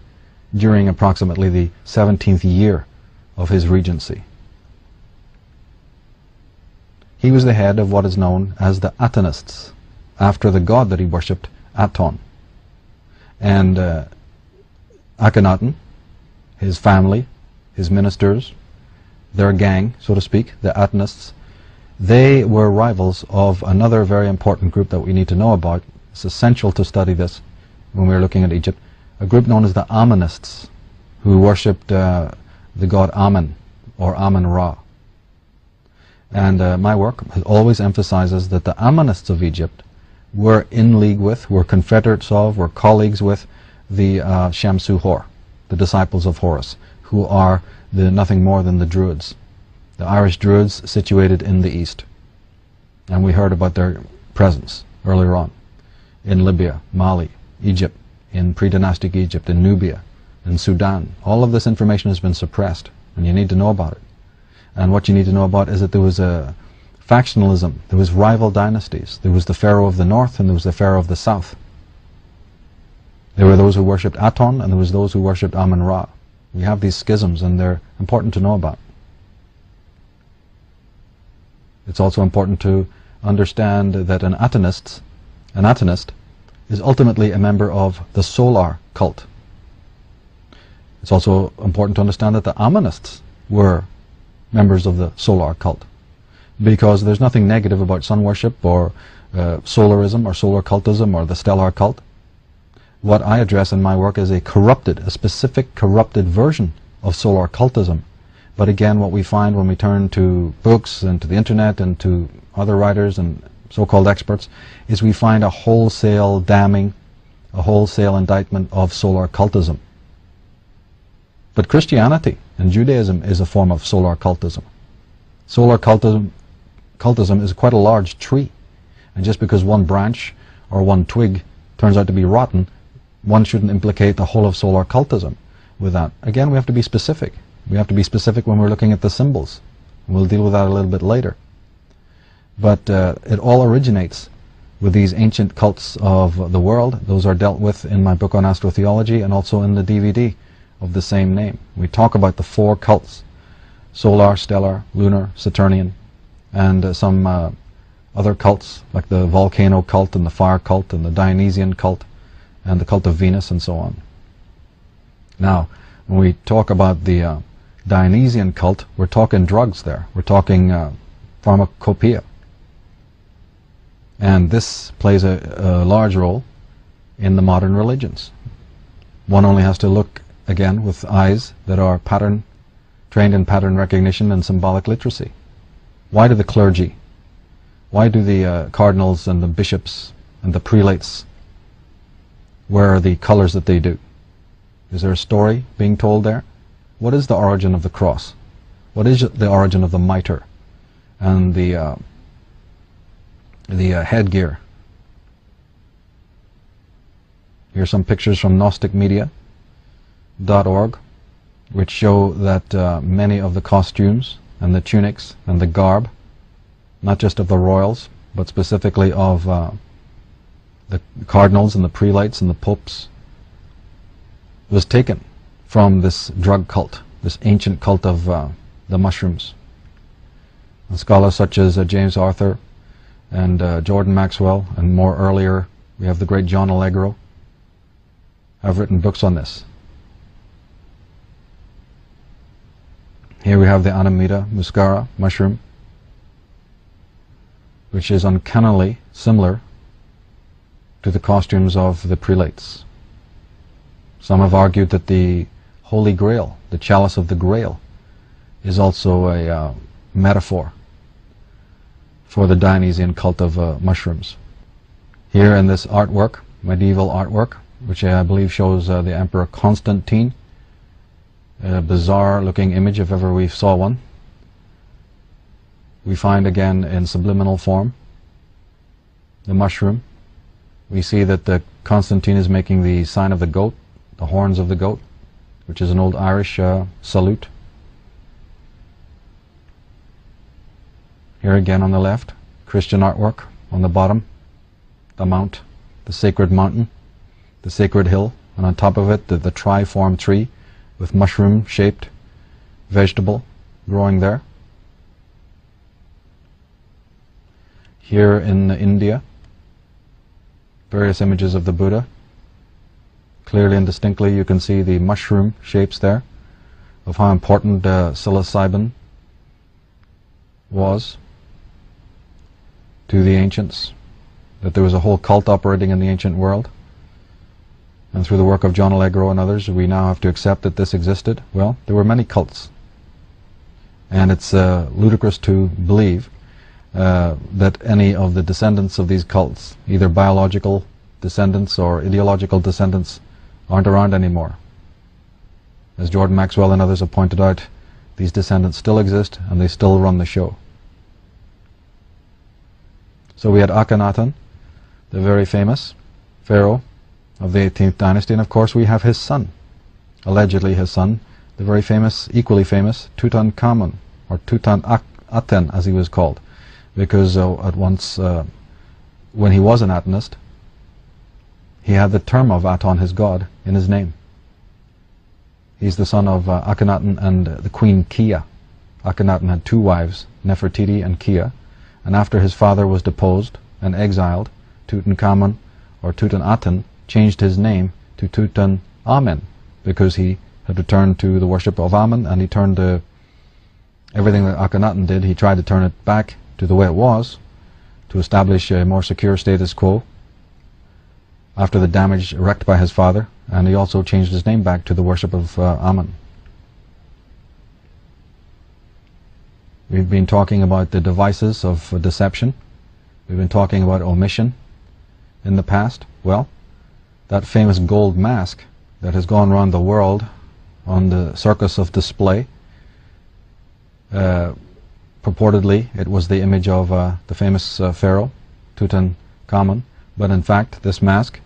during approximately the 17th year of his regency. He was the head of what is known as the Atonists, after the god that he worshipped, Aton. And Akhenaten, his family, his ministers, their gang, so to speak, the Atonists, they were rivals of another very important group that we need to know about. It's essential to study this when we're looking at Egypt. A group known as the Amonists, who worshipped the god Amen, or Amen-Ra. And my work always emphasizes that the Ammonists of Egypt were in league with, were confederates of, were colleagues with the Shamsu-Hor, the disciples of Horus, who are nothing more than the Druids, the Irish Druids situated in the east. And we heard about their presence earlier on in Libya, Mali, Egypt, in pre-dynastic Egypt, in Nubia, in Sudan. All of this information has been suppressed, and you need to know about it. And what you need to know about is that there was a factionalism. There was rival dynasties. There was the Pharaoh of the north and there was the Pharaoh of the south. There were those who worshipped Aton and there was those who worshipped Amun-Ra. We have these schisms and they're important to know about. It's also important to understand that an Atonist is ultimately a member of the solar cult. It's also important to understand that the Ammonists were members of the solar cult, because there's nothing negative about sun worship or solarism or solar cultism or the stellar cult. What I address in my work is a specific corrupted version of solar cultism. But again, what we find when we turn to books and to the internet and to other writers and so-called experts is we find a wholesale damning, a wholesale indictment of solar cultism. But Christianity and Judaism is a form of solar cultism. Solar cultism is quite a large tree, and just because one branch or one twig turns out to be rotten, one shouldn't implicate the whole of solar cultism with that. Again, we have to be specific. We have to be specific when we're looking at the symbols. We'll deal with that a little bit later. But it all originates with these ancient cults of the world. Those are dealt with in my book on astrotheology and also in the DVD of the same name. We talk about the four cults: solar, stellar, lunar, Saturnian, and some other cults like the volcano cult and the fire cult and the Dionysian cult and the cult of Venus and so on. Now, when we talk about the Dionysian cult, we're talking drugs there. We're talking pharmacopoeia. And this plays a large role in the modern religions. One only has to look, again, with eyes that are trained in pattern recognition and symbolic literacy. Why do the clergy, why do the cardinals and the bishops and the prelates wear the colors that they do? Is there a story being told there? What is the origin of the cross? What is the origin of the mitre and the headgear? Here are some pictures from GnosticMedia.org, which show that many of the costumes and the tunics and the garb, not just of the royals, but specifically of the cardinals and the prelates and the popes, was taken from this drug cult, this ancient cult of the mushrooms. And scholars such as James Arthur and Jordan Maxwell, and more earlier we have the great John Allegro, have written books on this. Here we have the Amanita muscara mushroom, which is uncannily similar to the costumes of the prelates. Some have argued that the Holy Grail, the chalice of the Grail, is also a metaphor for the Dionysian cult of mushrooms. Here in this artwork, medieval artwork, which I believe shows the Emperor Constantine, a bizarre looking image if ever we saw one, we find again in subliminal form the mushroom. We see that the Constantine is making the sign of the goat, the horns of the goat, which is an old Irish salute. Here again on the left, Christian artwork. On the bottom, the mount, the sacred mountain, the sacred hill, and on top of it the triform tree with mushroom-shaped vegetable growing there. Here in India, various images of the Buddha. Clearly and distinctly you can see the mushroom shapes there of how important psilocybin was to the ancients, that there was a whole cult operating in the ancient world. And through the work of John Allegro and others, we now have to accept that this existed. Well, there were many cults. And it's ludicrous to believe that any of the descendants of these cults, either biological descendants or ideological descendants, aren't around anymore. As Jordan Maxwell and others have pointed out, these descendants still exist and they still run the show. So we had Akhenaten, the very famous pharaoh of the 18th dynasty, and of course we have his son, allegedly his son, the very famous, equally famous Tutankhamun, or Tutankhaten as he was called, because at once, when he was an Atonist, he had the term of Aton, his god, in his name. He's the son of Akhenaten and the queen Kia. Akhenaten had two wives, Nefertiti and Kia, and after his father was deposed and exiled, Tutankhamun, or Tutankhamen's, changed his name to Tutankhamen, because he had returned to the worship of Amen, and he turned everything that Akhenaten did, he tried to turn it back to the way it was, to establish a more secure status quo after the damage wreaked by his father, and he also changed his name back to the worship of Amen. We've been talking about the devices of deception. We've been talking about omission in the past. Well, that famous gold mask that has gone around the world on the circus of display, purportedly it was the image of the famous pharaoh, Tutankhamun, but in fact this mask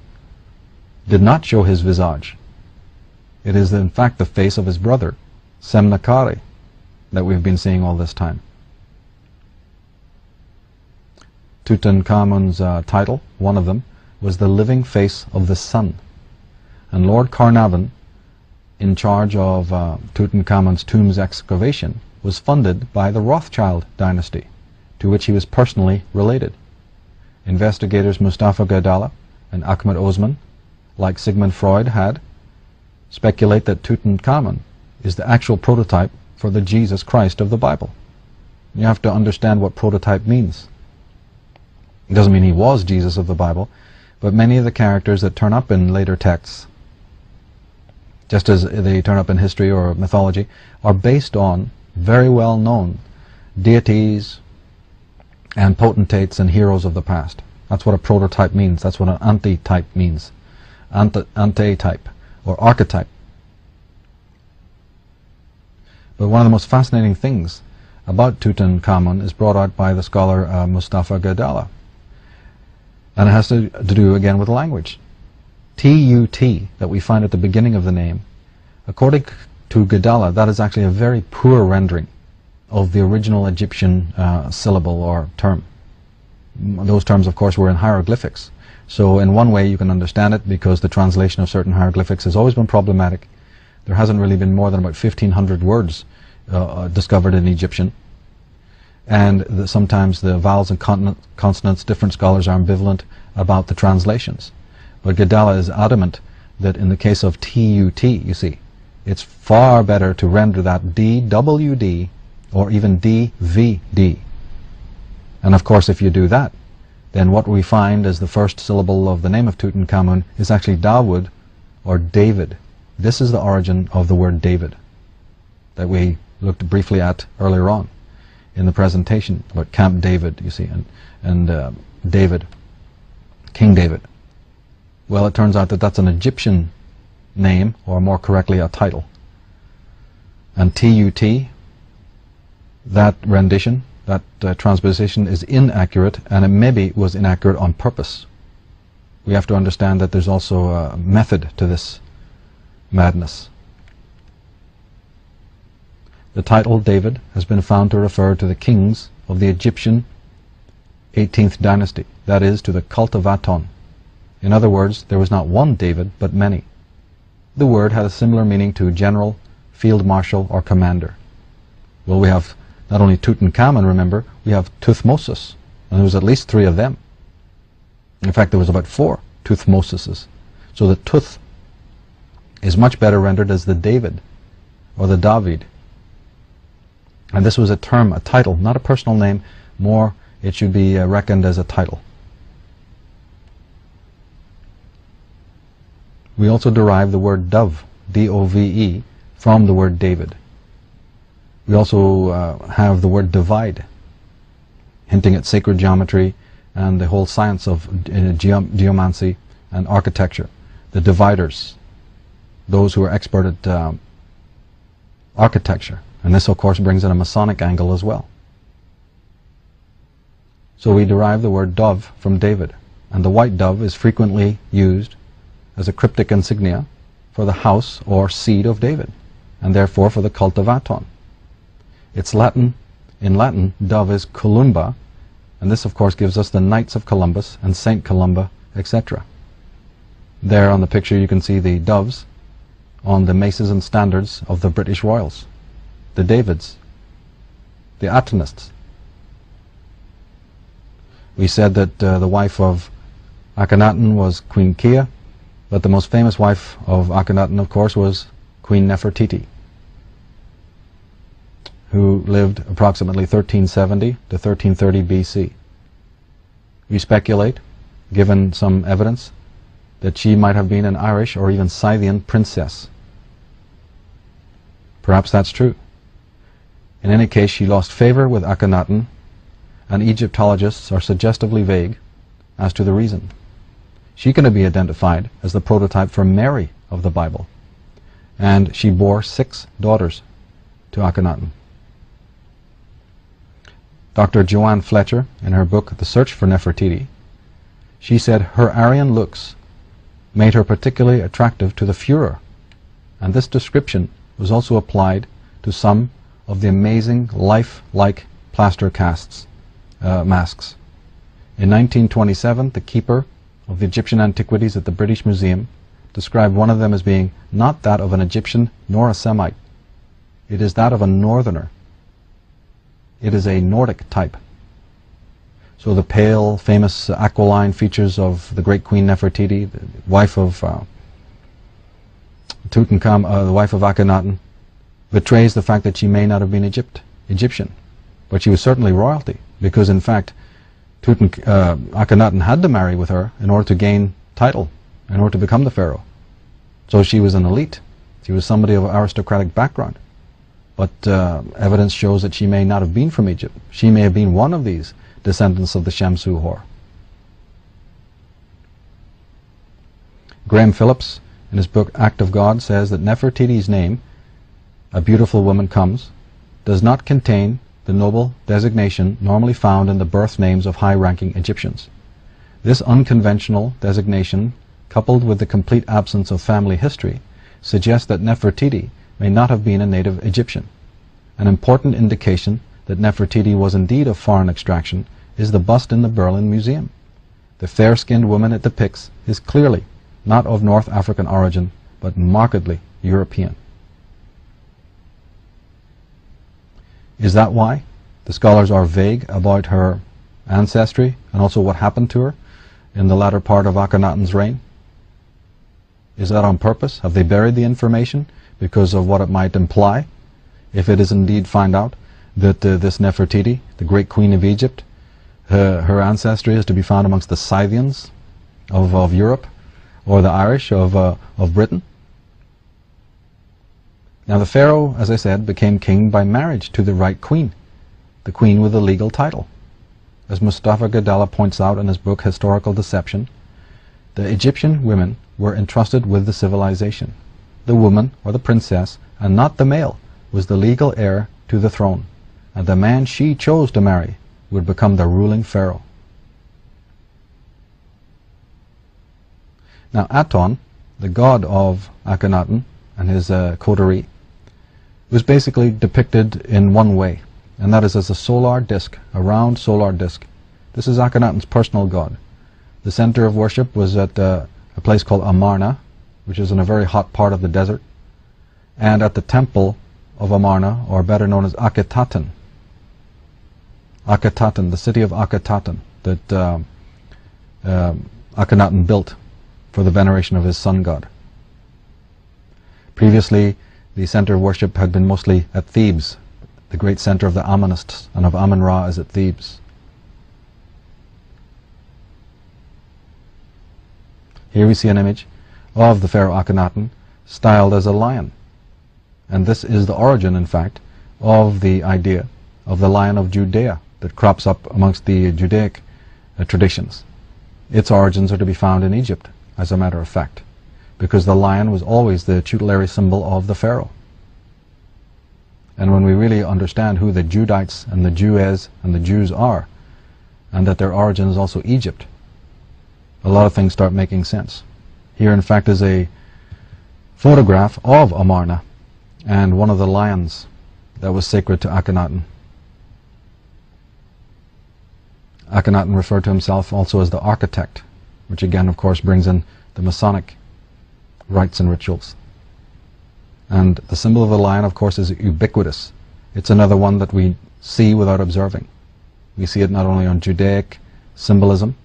did not show his visage. It is in fact the face of his brother, Semnakare, that we've been seeing all this time. Tutankhamun's title, one of them, was the living face of the sun. And Lord Carnarvon, in charge of Tutankhamun's tomb's excavation, was funded by the Rothschild dynasty, to which he was personally related. Investigators Mustafa Gaidala and Ahmed Osman, like Sigmund Freud had, speculate that Tutankhamun is the actual prototype for the Jesus Christ of the Bible. You have to understand what prototype means. It doesn't mean he was Jesus of the Bible, but many of the characters that turn up in later texts, just as they turn up in history or mythology, are based on very well known deities and potentates and heroes of the past. That's what a prototype means. That's what an antitype means. Antitype or archetype. But one of the most fascinating things about Tutankhamun is brought out by the scholar Mustafa Gaidala, and it has to do again with language. T-U-T that we find at the beginning of the name, according to Gaidala, that is actually a very poor rendering of the original Egyptian syllable or term. Those terms, of course, were in hieroglyphics. So in one way you can understand it, because the translation of certain hieroglyphics has always been problematic. There hasn't really been more than about 1,500 words discovered in Egyptian. And sometimes the vowels and consonants, different scholars are ambivalent about the translations. But Gaidala is adamant that in the case of T-U-T, you see, it's far better to render that D-W-D or even D-V-D. And of course, if you do that, then what we find as the first syllable of the name of Tutankhamun is actually Dawood or David. This is the origin of the word David that we looked briefly at earlier on in the presentation about Camp David, you see, and David, King David. Well, it turns out that that's an Egyptian name, or more correctly a title. And T-U-T, that rendition, that transposition is inaccurate, and it maybe was inaccurate on purpose. We have to understand that there's also a method to this madness. The title David has been found to refer to the kings of the Egyptian 18th dynasty, that is, to the cult of Aton. In other words, there was not one David, but many. The word had a similar meaning to general, field marshal, or commander. Well, we have not only Tutankhamun, remember, we have Tuthmosis, and there was at least 3 of them. In fact, there was about 4 Tuthmosises. So the Tuth is much better rendered as the David, or the David. And this was a term, a title, not a personal name. More, it should be reckoned as a title. We also derive the word dove, D-O-V-E, from the word David. We also have the word divide, hinting at sacred geometry and the whole science of geomancy and architecture. The dividers, those who are expert at architecture. And this, of course, brings in a Masonic angle as well. So we derive the word dove from David, and the white dove is frequently used as a cryptic insignia for the house or seed of David, and therefore for the cult of Aton. It's Latin. In Latin, dove is columba, And this, of course, gives us the Knights of Columbus and Saint Columba, etc. There on the picture you can see the doves on the maces and standards of the British royals, the Davids, the Attonists. We said that the wife of Akhenaten was Queen Kia, but the most famous wife of Akhenaten, of course, was Queen Nefertiti, who lived approximately 1370 to 1330 BC. We speculate, given some evidence, that she might have been an Irish or even Scythian princess. Perhaps that's true. In any case, she lost favor with Akhenaten, and Egyptologists are suggestively vague as to the reason. She can be identified as the prototype for Mary of the Bible, and she bore 6 daughters to Akhenaten. Dr. Joanne Fletcher, in her book The Search for Nefertiti, she said her Aryan looks made her particularly attractive to the Führer, and this description was also applied to some of the amazing life-like plaster casts, masks. In 1927, the keeper of the Egyptian antiquities at the British Museum described one of them as being not that of an Egyptian nor a Semite. It is that of a northerner. It is a Nordic type. So the pale, famous aquiline features of the great Queen Nefertiti, the wife of Tutankhamun, the wife of Akhenaten, betrays the fact that she may not have been Egyptian, but she was certainly royalty, because in fact Akhenaten had to marry with her in order to gain title, in order to become the pharaoh. So she was an elite. She was somebody of aristocratic background. But evidence shows that she may not have been from Egypt. She may have been one of these descendants of the Shamsu Hor. Graham Phillips, in his book Act of God, says that Nefertiti's name, a beautiful woman comes, does not contain the noble designation normally found in the birth names of high-ranking Egyptians. This unconventional designation, coupled with the complete absence of family history, suggests that Nefertiti may not have been a native Egyptian. An important indication that Nefertiti was indeed of foreign extraction is the bust in the Berlin Museum. The fair-skinned woman it depicts is clearly not of North African origin, but markedly European. Is that why the scholars are vague about her ancestry and also what happened to her in the latter part of Akhenaten's reign? Is that on purpose? Have they buried the information because of what it might imply if it is indeed found out that this Nefertiti, the great queen of Egypt, her ancestry is to be found amongst the Scythians of Europe, or the Irish of Britain? Now the pharaoh, as I said, became king by marriage to the right queen, the queen with the legal title. As Mustafa Gadala points out in his book Historical Deception, the Egyptian women were entrusted with the civilization. The woman, or the princess, and not the male, was the legal heir to the throne, and the man she chose to marry would become the ruling pharaoh. Now Aton, the god of Akhenaten and his coterie, was basically depicted in one way, and that is as a solar disk, a round solar disk. This is Akhenaten's personal god. The center of worship was at a place called Amarna, which is in a very hot part of the desert, and at the temple of Amarna, or better known as Akhetaten. Akhetaten, the city of Akhetaten, that Akhenaten built for the veneration of his sun god. Previously, the center of worship had been mostly at Thebes, the great center of the Amonists, and of Amun-Ra is at Thebes. Here we see an image of the pharaoh Akhenaten styled as a lion. And this is the origin, in fact, of the idea of the Lion of Judea that crops up amongst the Judaic traditions. Its origins are to be found in Egypt, as a matter of fact, because the lion was always the tutelary symbol of the pharaoh. And when we really understand who the Judites and the Jewess and the Jews are, and that their origin is also Egypt, a lot of things start making sense. Here, in fact, is a photograph of Amarna and one of the lions that was sacred to Akhenaten. Akhenaten referred to himself also as the architect, which again, of course, brings in the Masonic rites and rituals. And the symbol of the lion, of course, is ubiquitous. It's another one that we see without observing. We see it not only on Judaic symbolism,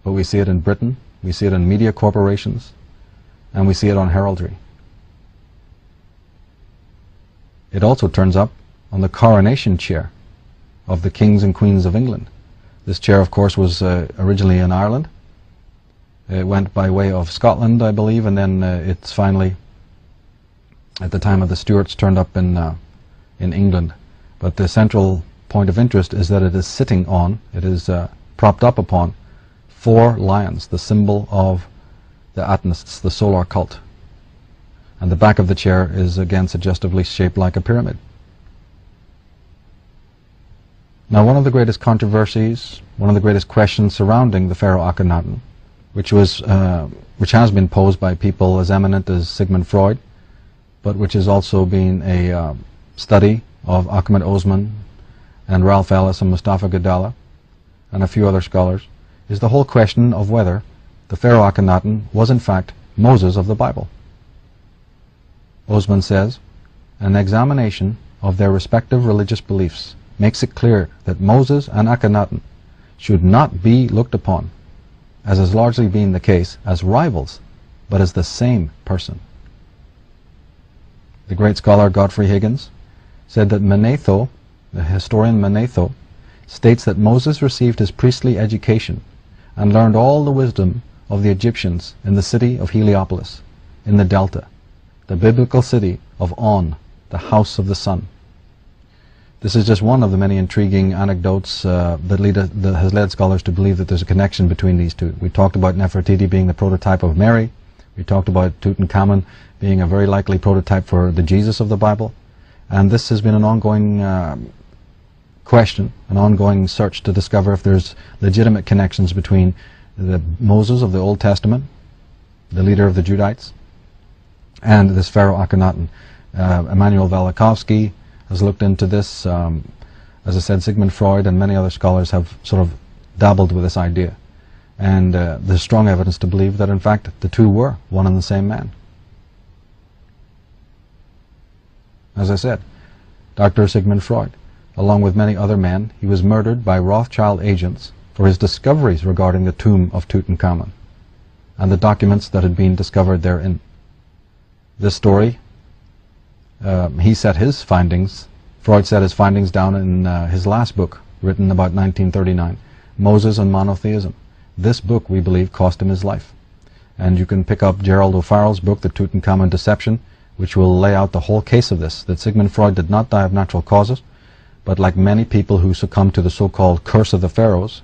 but we see it in Britain, we see it in media corporations, and we see it on heraldry. It also turns up on the coronation chair of the kings and queens of England. This chair, of course, was originally in Ireland. It went by way of Scotland, I believe, and then it's finally, at the time of the Stuarts, turned up in England. But the central point of interest is that it is sitting on, it is propped up upon 4 lions, the symbol of the Atenists, the solar cult. And the back of the chair is again suggestively shaped like a pyramid. Now, one of the greatest controversies, one of the greatest questions surrounding the Pharaoh Akhenaten, which has been posed by people as eminent as Sigmund Freud, but which has also been a study of Ahmed Osman and Ralph Ellis and Mustafa Gadala and a few other scholars, is the whole question of whether the Pharaoh Akhenaten was in fact Moses of the Bible. Osman says, an examination of their respective religious beliefs makes it clear that Moses and Akhenaten should not be looked upon, as has largely been the case, as rivals, but as the same person. The great scholar Godfrey Higgins said that Manetho, the historian Manetho, states that Moses received his priestly education and learned all the wisdom of the Egyptians in the city of Heliopolis, in the Delta, the biblical city of On, the house of the sun. This is just one of the many intriguing anecdotes that has led scholars to believe that there's a connection between these two. We talked about Nefertiti being the prototype of Mary. We talked about Tutankhamun being a very likely prototype for the Jesus of the Bible. And this has been an ongoing question, an ongoing search to discover if there's legitimate connections between the Moses of the Old Testament, the leader of the Judites, and this Pharaoh Akhenaten. Emanuel Velikovsky has looked into this. As I said, Sigmund Freud and many other scholars have sort of dabbled with this idea. And there's strong evidence to believe that in fact the two were one and the same man. As I said, Dr. Sigmund Freud, along with many other men, he was murdered by Rothschild agents for his discoveries regarding the tomb of Tutankhamun and the documents that had been discovered therein. This story, he set his findings, Freud set his findings down in his last book, written about 1939, Moses and Monotheism. This book, we believe, cost him his life. And you can pick up Gerald O'Farrell's book, The Tutankhamun Deception, which will lay out the whole case of this, that Sigmund Freud did not die of natural causes, but like many people who succumbed to the so-called curse of the pharaohs,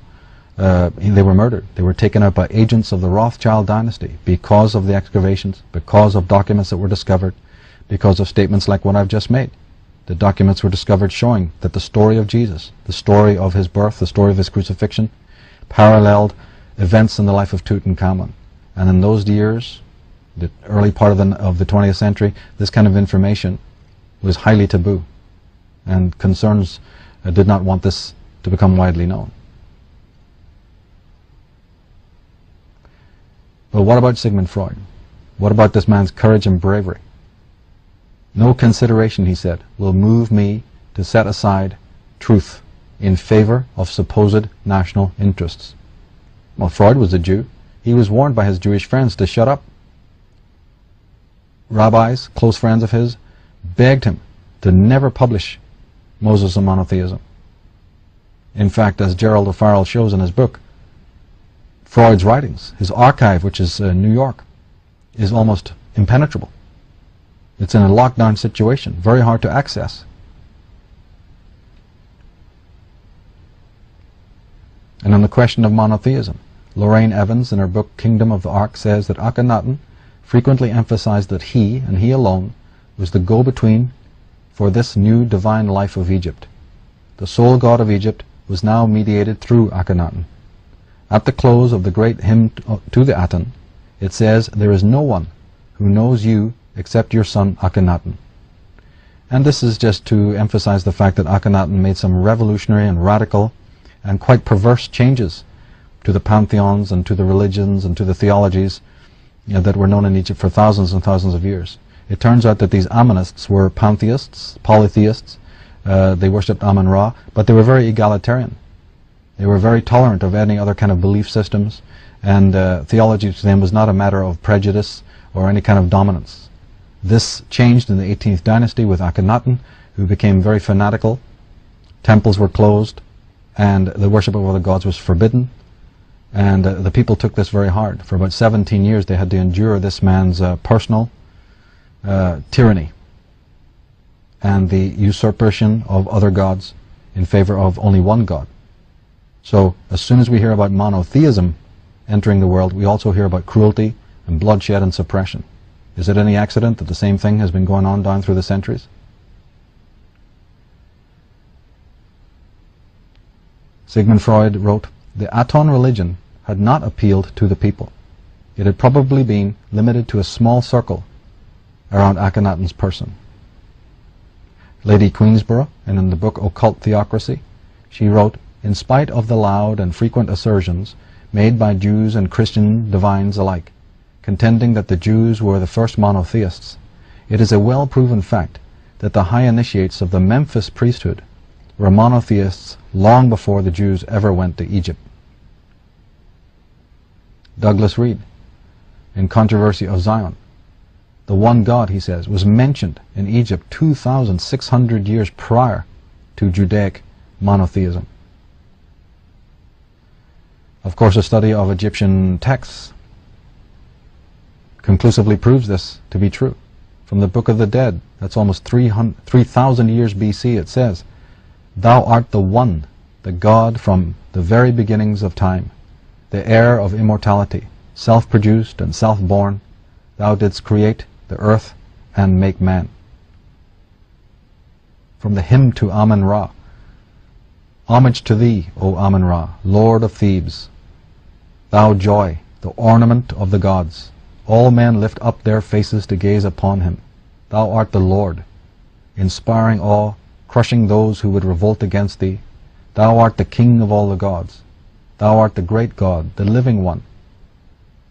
they were murdered. They were taken out by agents of the Rothschild dynasty because of the excavations, because of documents that were discovered, because of statements like what I've just made. The documents were discovered showing that the story of Jesus, the story of his birth, the story of his crucifixion, paralleled events in the life of Tutankhamun. And in those years, the early part of the 20th century, this kind of information was highly taboo, and concerns did not want this to become widely known. But what about Sigmund Freud? What about this man's courage and bravery? No consideration, he said, will move me to set aside truth in favor of supposed national interests. Well, Freud was a Jew. He was warned by his Jewish friends to shut up. Rabbis, close friends of his, begged him to never publish Moses and Monotheism. In fact, as Gerald O'Farrell shows in his book, Freud's writings, his archive, which is in New York, is almost impenetrable. It's in a lockdown situation, very hard to access. And on the question of monotheism, Lorraine Evans, in her book Kingdom of the Ark, says that Akhenaten frequently emphasized that he, and he alone, was the go-between for this new divine life of Egypt. The sole god of Egypt was now mediated through Akhenaten. At the close of the great hymn to the Aten, it says, "There is no one who knows you except your son Akhenaten." And this is just to emphasize the fact that Akhenaten made some revolutionary and radical and quite perverse changes to the pantheons and to the religions and to the theologies that were known in Egypt for thousands and thousands of years. It turns out that these Ammonists were pantheists, polytheists. They worshipped Amun-Ra, but they were very egalitarian. They were very tolerant of any other kind of belief systems, and theology to them was not a matter of prejudice or any kind of dominance. This changed in the 18th dynasty with Akhenaten, who became very fanatical. Temples were closed, and the worship of other gods was forbidden. And the people took this very hard. For about 17 years they had to endure this man's personal tyranny and the usurpation of other gods in favor of only one god. So as soon as we hear about monotheism entering the world, we also hear about cruelty and bloodshed and suppression. Is it any accident that the same thing has been going on down through the centuries? Sigmund Freud wrote, "The Aton religion had not appealed to the people. It had probably been limited to a small circle around Akhenaten's person." Lady Queensborough, and in the book Occult Theocracy, she wrote, "In spite of the loud and frequent assertions made by Jews and Christian divines alike, contending that the Jews were the first monotheists, it is a well-proven fact that the high initiates of the Memphis priesthood were monotheists long before the Jews ever went to Egypt." Douglas Reed, in Controversy of Zion, the one God, he says, was mentioned in Egypt 2,600 years prior to Judaic monotheism. Of course, a study of Egyptian texts conclusively proves this to be true. From the Book of the Dead, that's almost 3,000 years BC, it says, "Thou art the One, the God from the very beginnings of time, the heir of immortality, self-produced and self-born. Thou didst create the earth and make man." From the hymn to Amun-Ra, "Homage to thee, O Amun-Ra, Lord of Thebes, thou joy, the ornament of the gods. All men lift up their faces to gaze upon him. Thou art the Lord, inspiring awe, crushing those who would revolt against thee. Thou art the King of all the gods. Thou art the great God, the living one.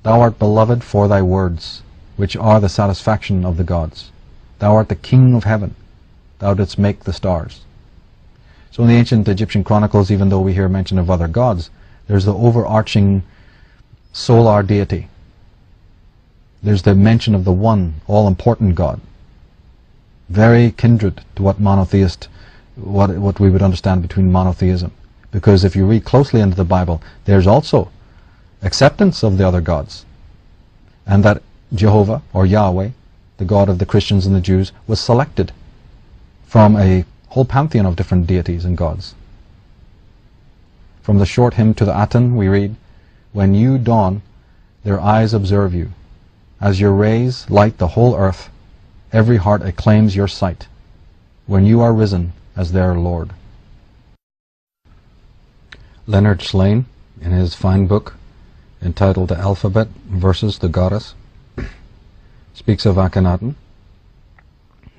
Thou art beloved for thy words, which are the satisfaction of the gods. Thou art the King of heaven. Thou didst make the stars." So in the ancient Egyptian chronicles, even though we hear mention of other gods, there's the overarching solar deity. There's the mention of the one, all-important God. Very kindred to what what we would understand between monotheism. Because if you read closely into the Bible, there's also acceptance of the other gods. And that Jehovah, or Yahweh, the God of the Christians and the Jews, was selected from a whole pantheon of different deities and gods. From the short hymn to the Aten, we read, "When you dawn, their eyes observe you. As your rays light the whole earth, every heart acclaims your sight, when you are risen as their Lord." Leonard Slane, in his fine book entitled "The Alphabet versus the Goddess," speaks of Akhenaten.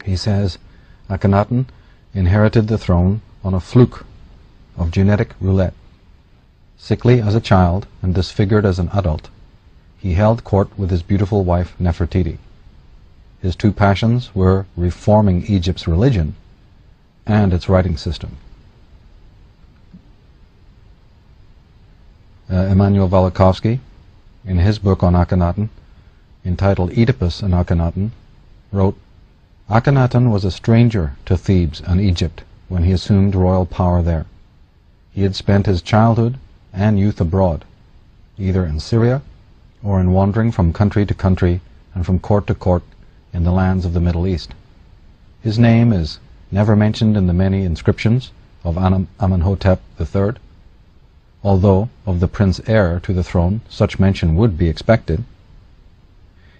He says, "Akhenaten inherited the throne on a fluke of genetic roulette. Sickly as a child and disfigured as an adult, he held court with his beautiful wife Nefertiti. His two passions were reforming Egypt's religion and its writing system." Emanuel Velikovsky, in his book on Akhenaten, entitled "Oedipus and Akhenaten," wrote, "Akhenaten was a stranger to Thebes and Egypt when he assumed royal power there. He had spent his childhood and youth abroad, either in Syria or in wandering from country to country and from court to court in the lands of the Middle East. His name is never mentioned in the many inscriptions of Amenhotep III, although of the prince heir to the throne such mention would be expected.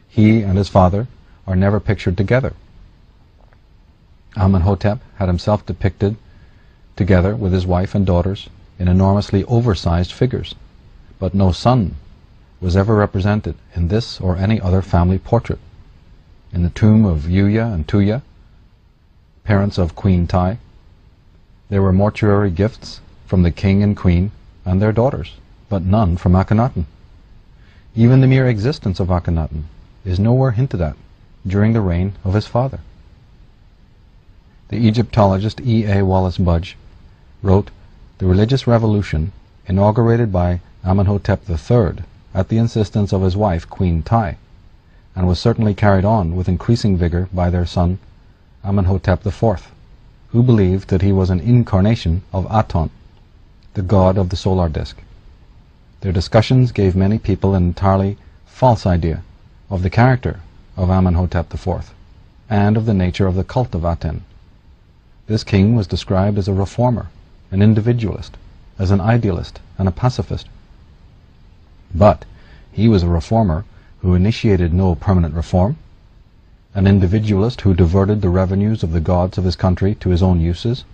He and his father are never pictured together. Amenhotep had himself depicted together with his wife and daughters in enormously oversized figures, but no son was ever represented in this or any other family portrait. In the tomb of Yuya and Tuya, parents of Queen Tai, there were mortuary gifts from the king and queen and their daughters, but none from Akhenaten. Even the mere existence of Akhenaten is nowhere hinted at during the reign of his father. The Egyptologist E.A. Wallace Budge wrote, "The religious revolution inaugurated by Amenhotep III at the insistence of his wife Queen Tai, and was certainly carried on with increasing vigor by their son Amenhotep IV, who believed that he was an incarnation of Aton, the god of the solar disk. Their discussions gave many people an entirely false idea of the character of Amenhotep IV and of the nature of the cult of Aten. This king was described as a reformer, an individualist, as an idealist and a pacifist. But he was a reformer who initiated no permanent reform, an individualist who diverted the revenues of the gods of his country to his own uses,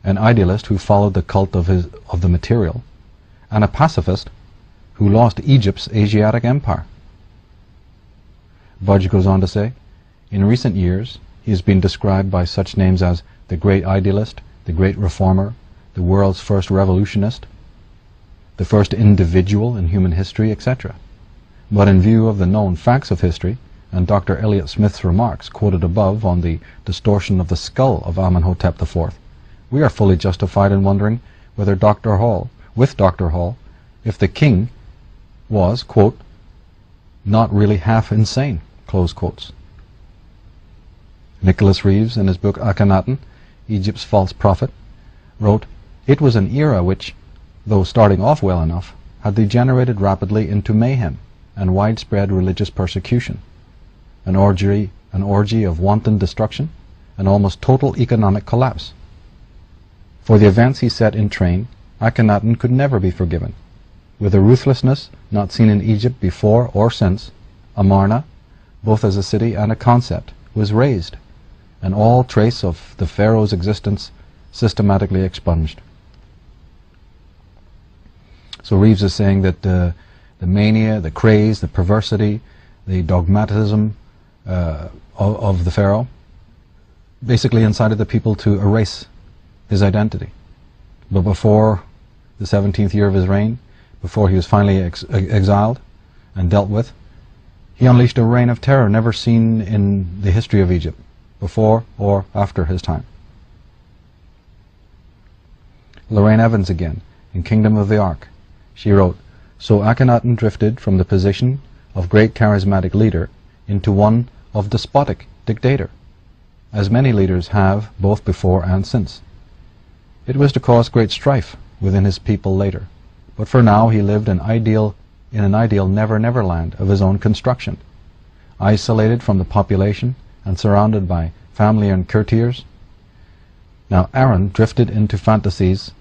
an idealist who followed the cult of the material, and a pacifist who lost Egypt's Asiatic empire." Budge goes on to say, "In recent years he has been described by such names as the great idealist, the great reformer, the world's first revolutionist, the first individual in human history, etc. But in view of the known facts of history, and Dr. Elliot Smith's remarks quoted above on the distortion of the skull of Amenhotep IV, we are fully justified in wondering whether Dr. Hall, if the king was, quote, not really half insane, close quotes." Nicholas Reeves, in his book Akhenaten, Egypt's False Prophet, wrote, "It was an era which, though starting off well enough, had degenerated rapidly into mayhem and widespread religious persecution, an orgy of wanton destruction, and almost total economic collapse. For the events he set in train, Akhenaten could never be forgiven. With a ruthlessness not seen in Egypt before or since, Amarna, both as a city and a concept, was razed, and all trace of the pharaoh's existence systematically expunged." So Reeves is saying that the mania, the craze, the perversity, the dogmatism of the pharaoh basically incited the people to erase his identity. But before the 17th year of his reign, before he was finally exiled and dealt with, he unleashed a reign of terror never seen in the history of Egypt, before or after his time. Lorraine Evans again, in Kingdom of the Ark, she wrote, "So Akhenaten drifted from the position of great charismatic leader into one of despotic dictator, as many leaders have both before and since. It was to cause great strife within his people later, but for now he lived in an ideal never-never land of his own construction, isolated from the population and surrounded by family and courtiers. Now Aaron drifted into fantasies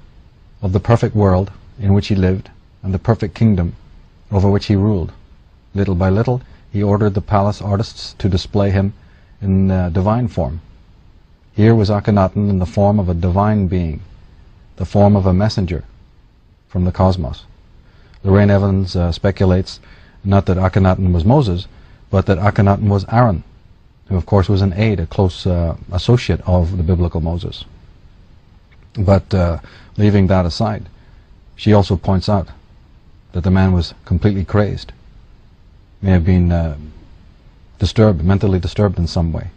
of the perfect world in which he lived and the perfect kingdom over which he ruled. Little by little he ordered the palace artists to display him in divine form. Here was Akhenaten in the form of a divine being, the form of a messenger from the cosmos." Lorraine Evans speculates not that Akhenaten was Moses, but that Akhenaten was Aaron, who of course was an aide, a close associate of the biblical Moses. But leaving that aside, she also points out that the man was completely crazed, may have been disturbed, mentally disturbed in some way.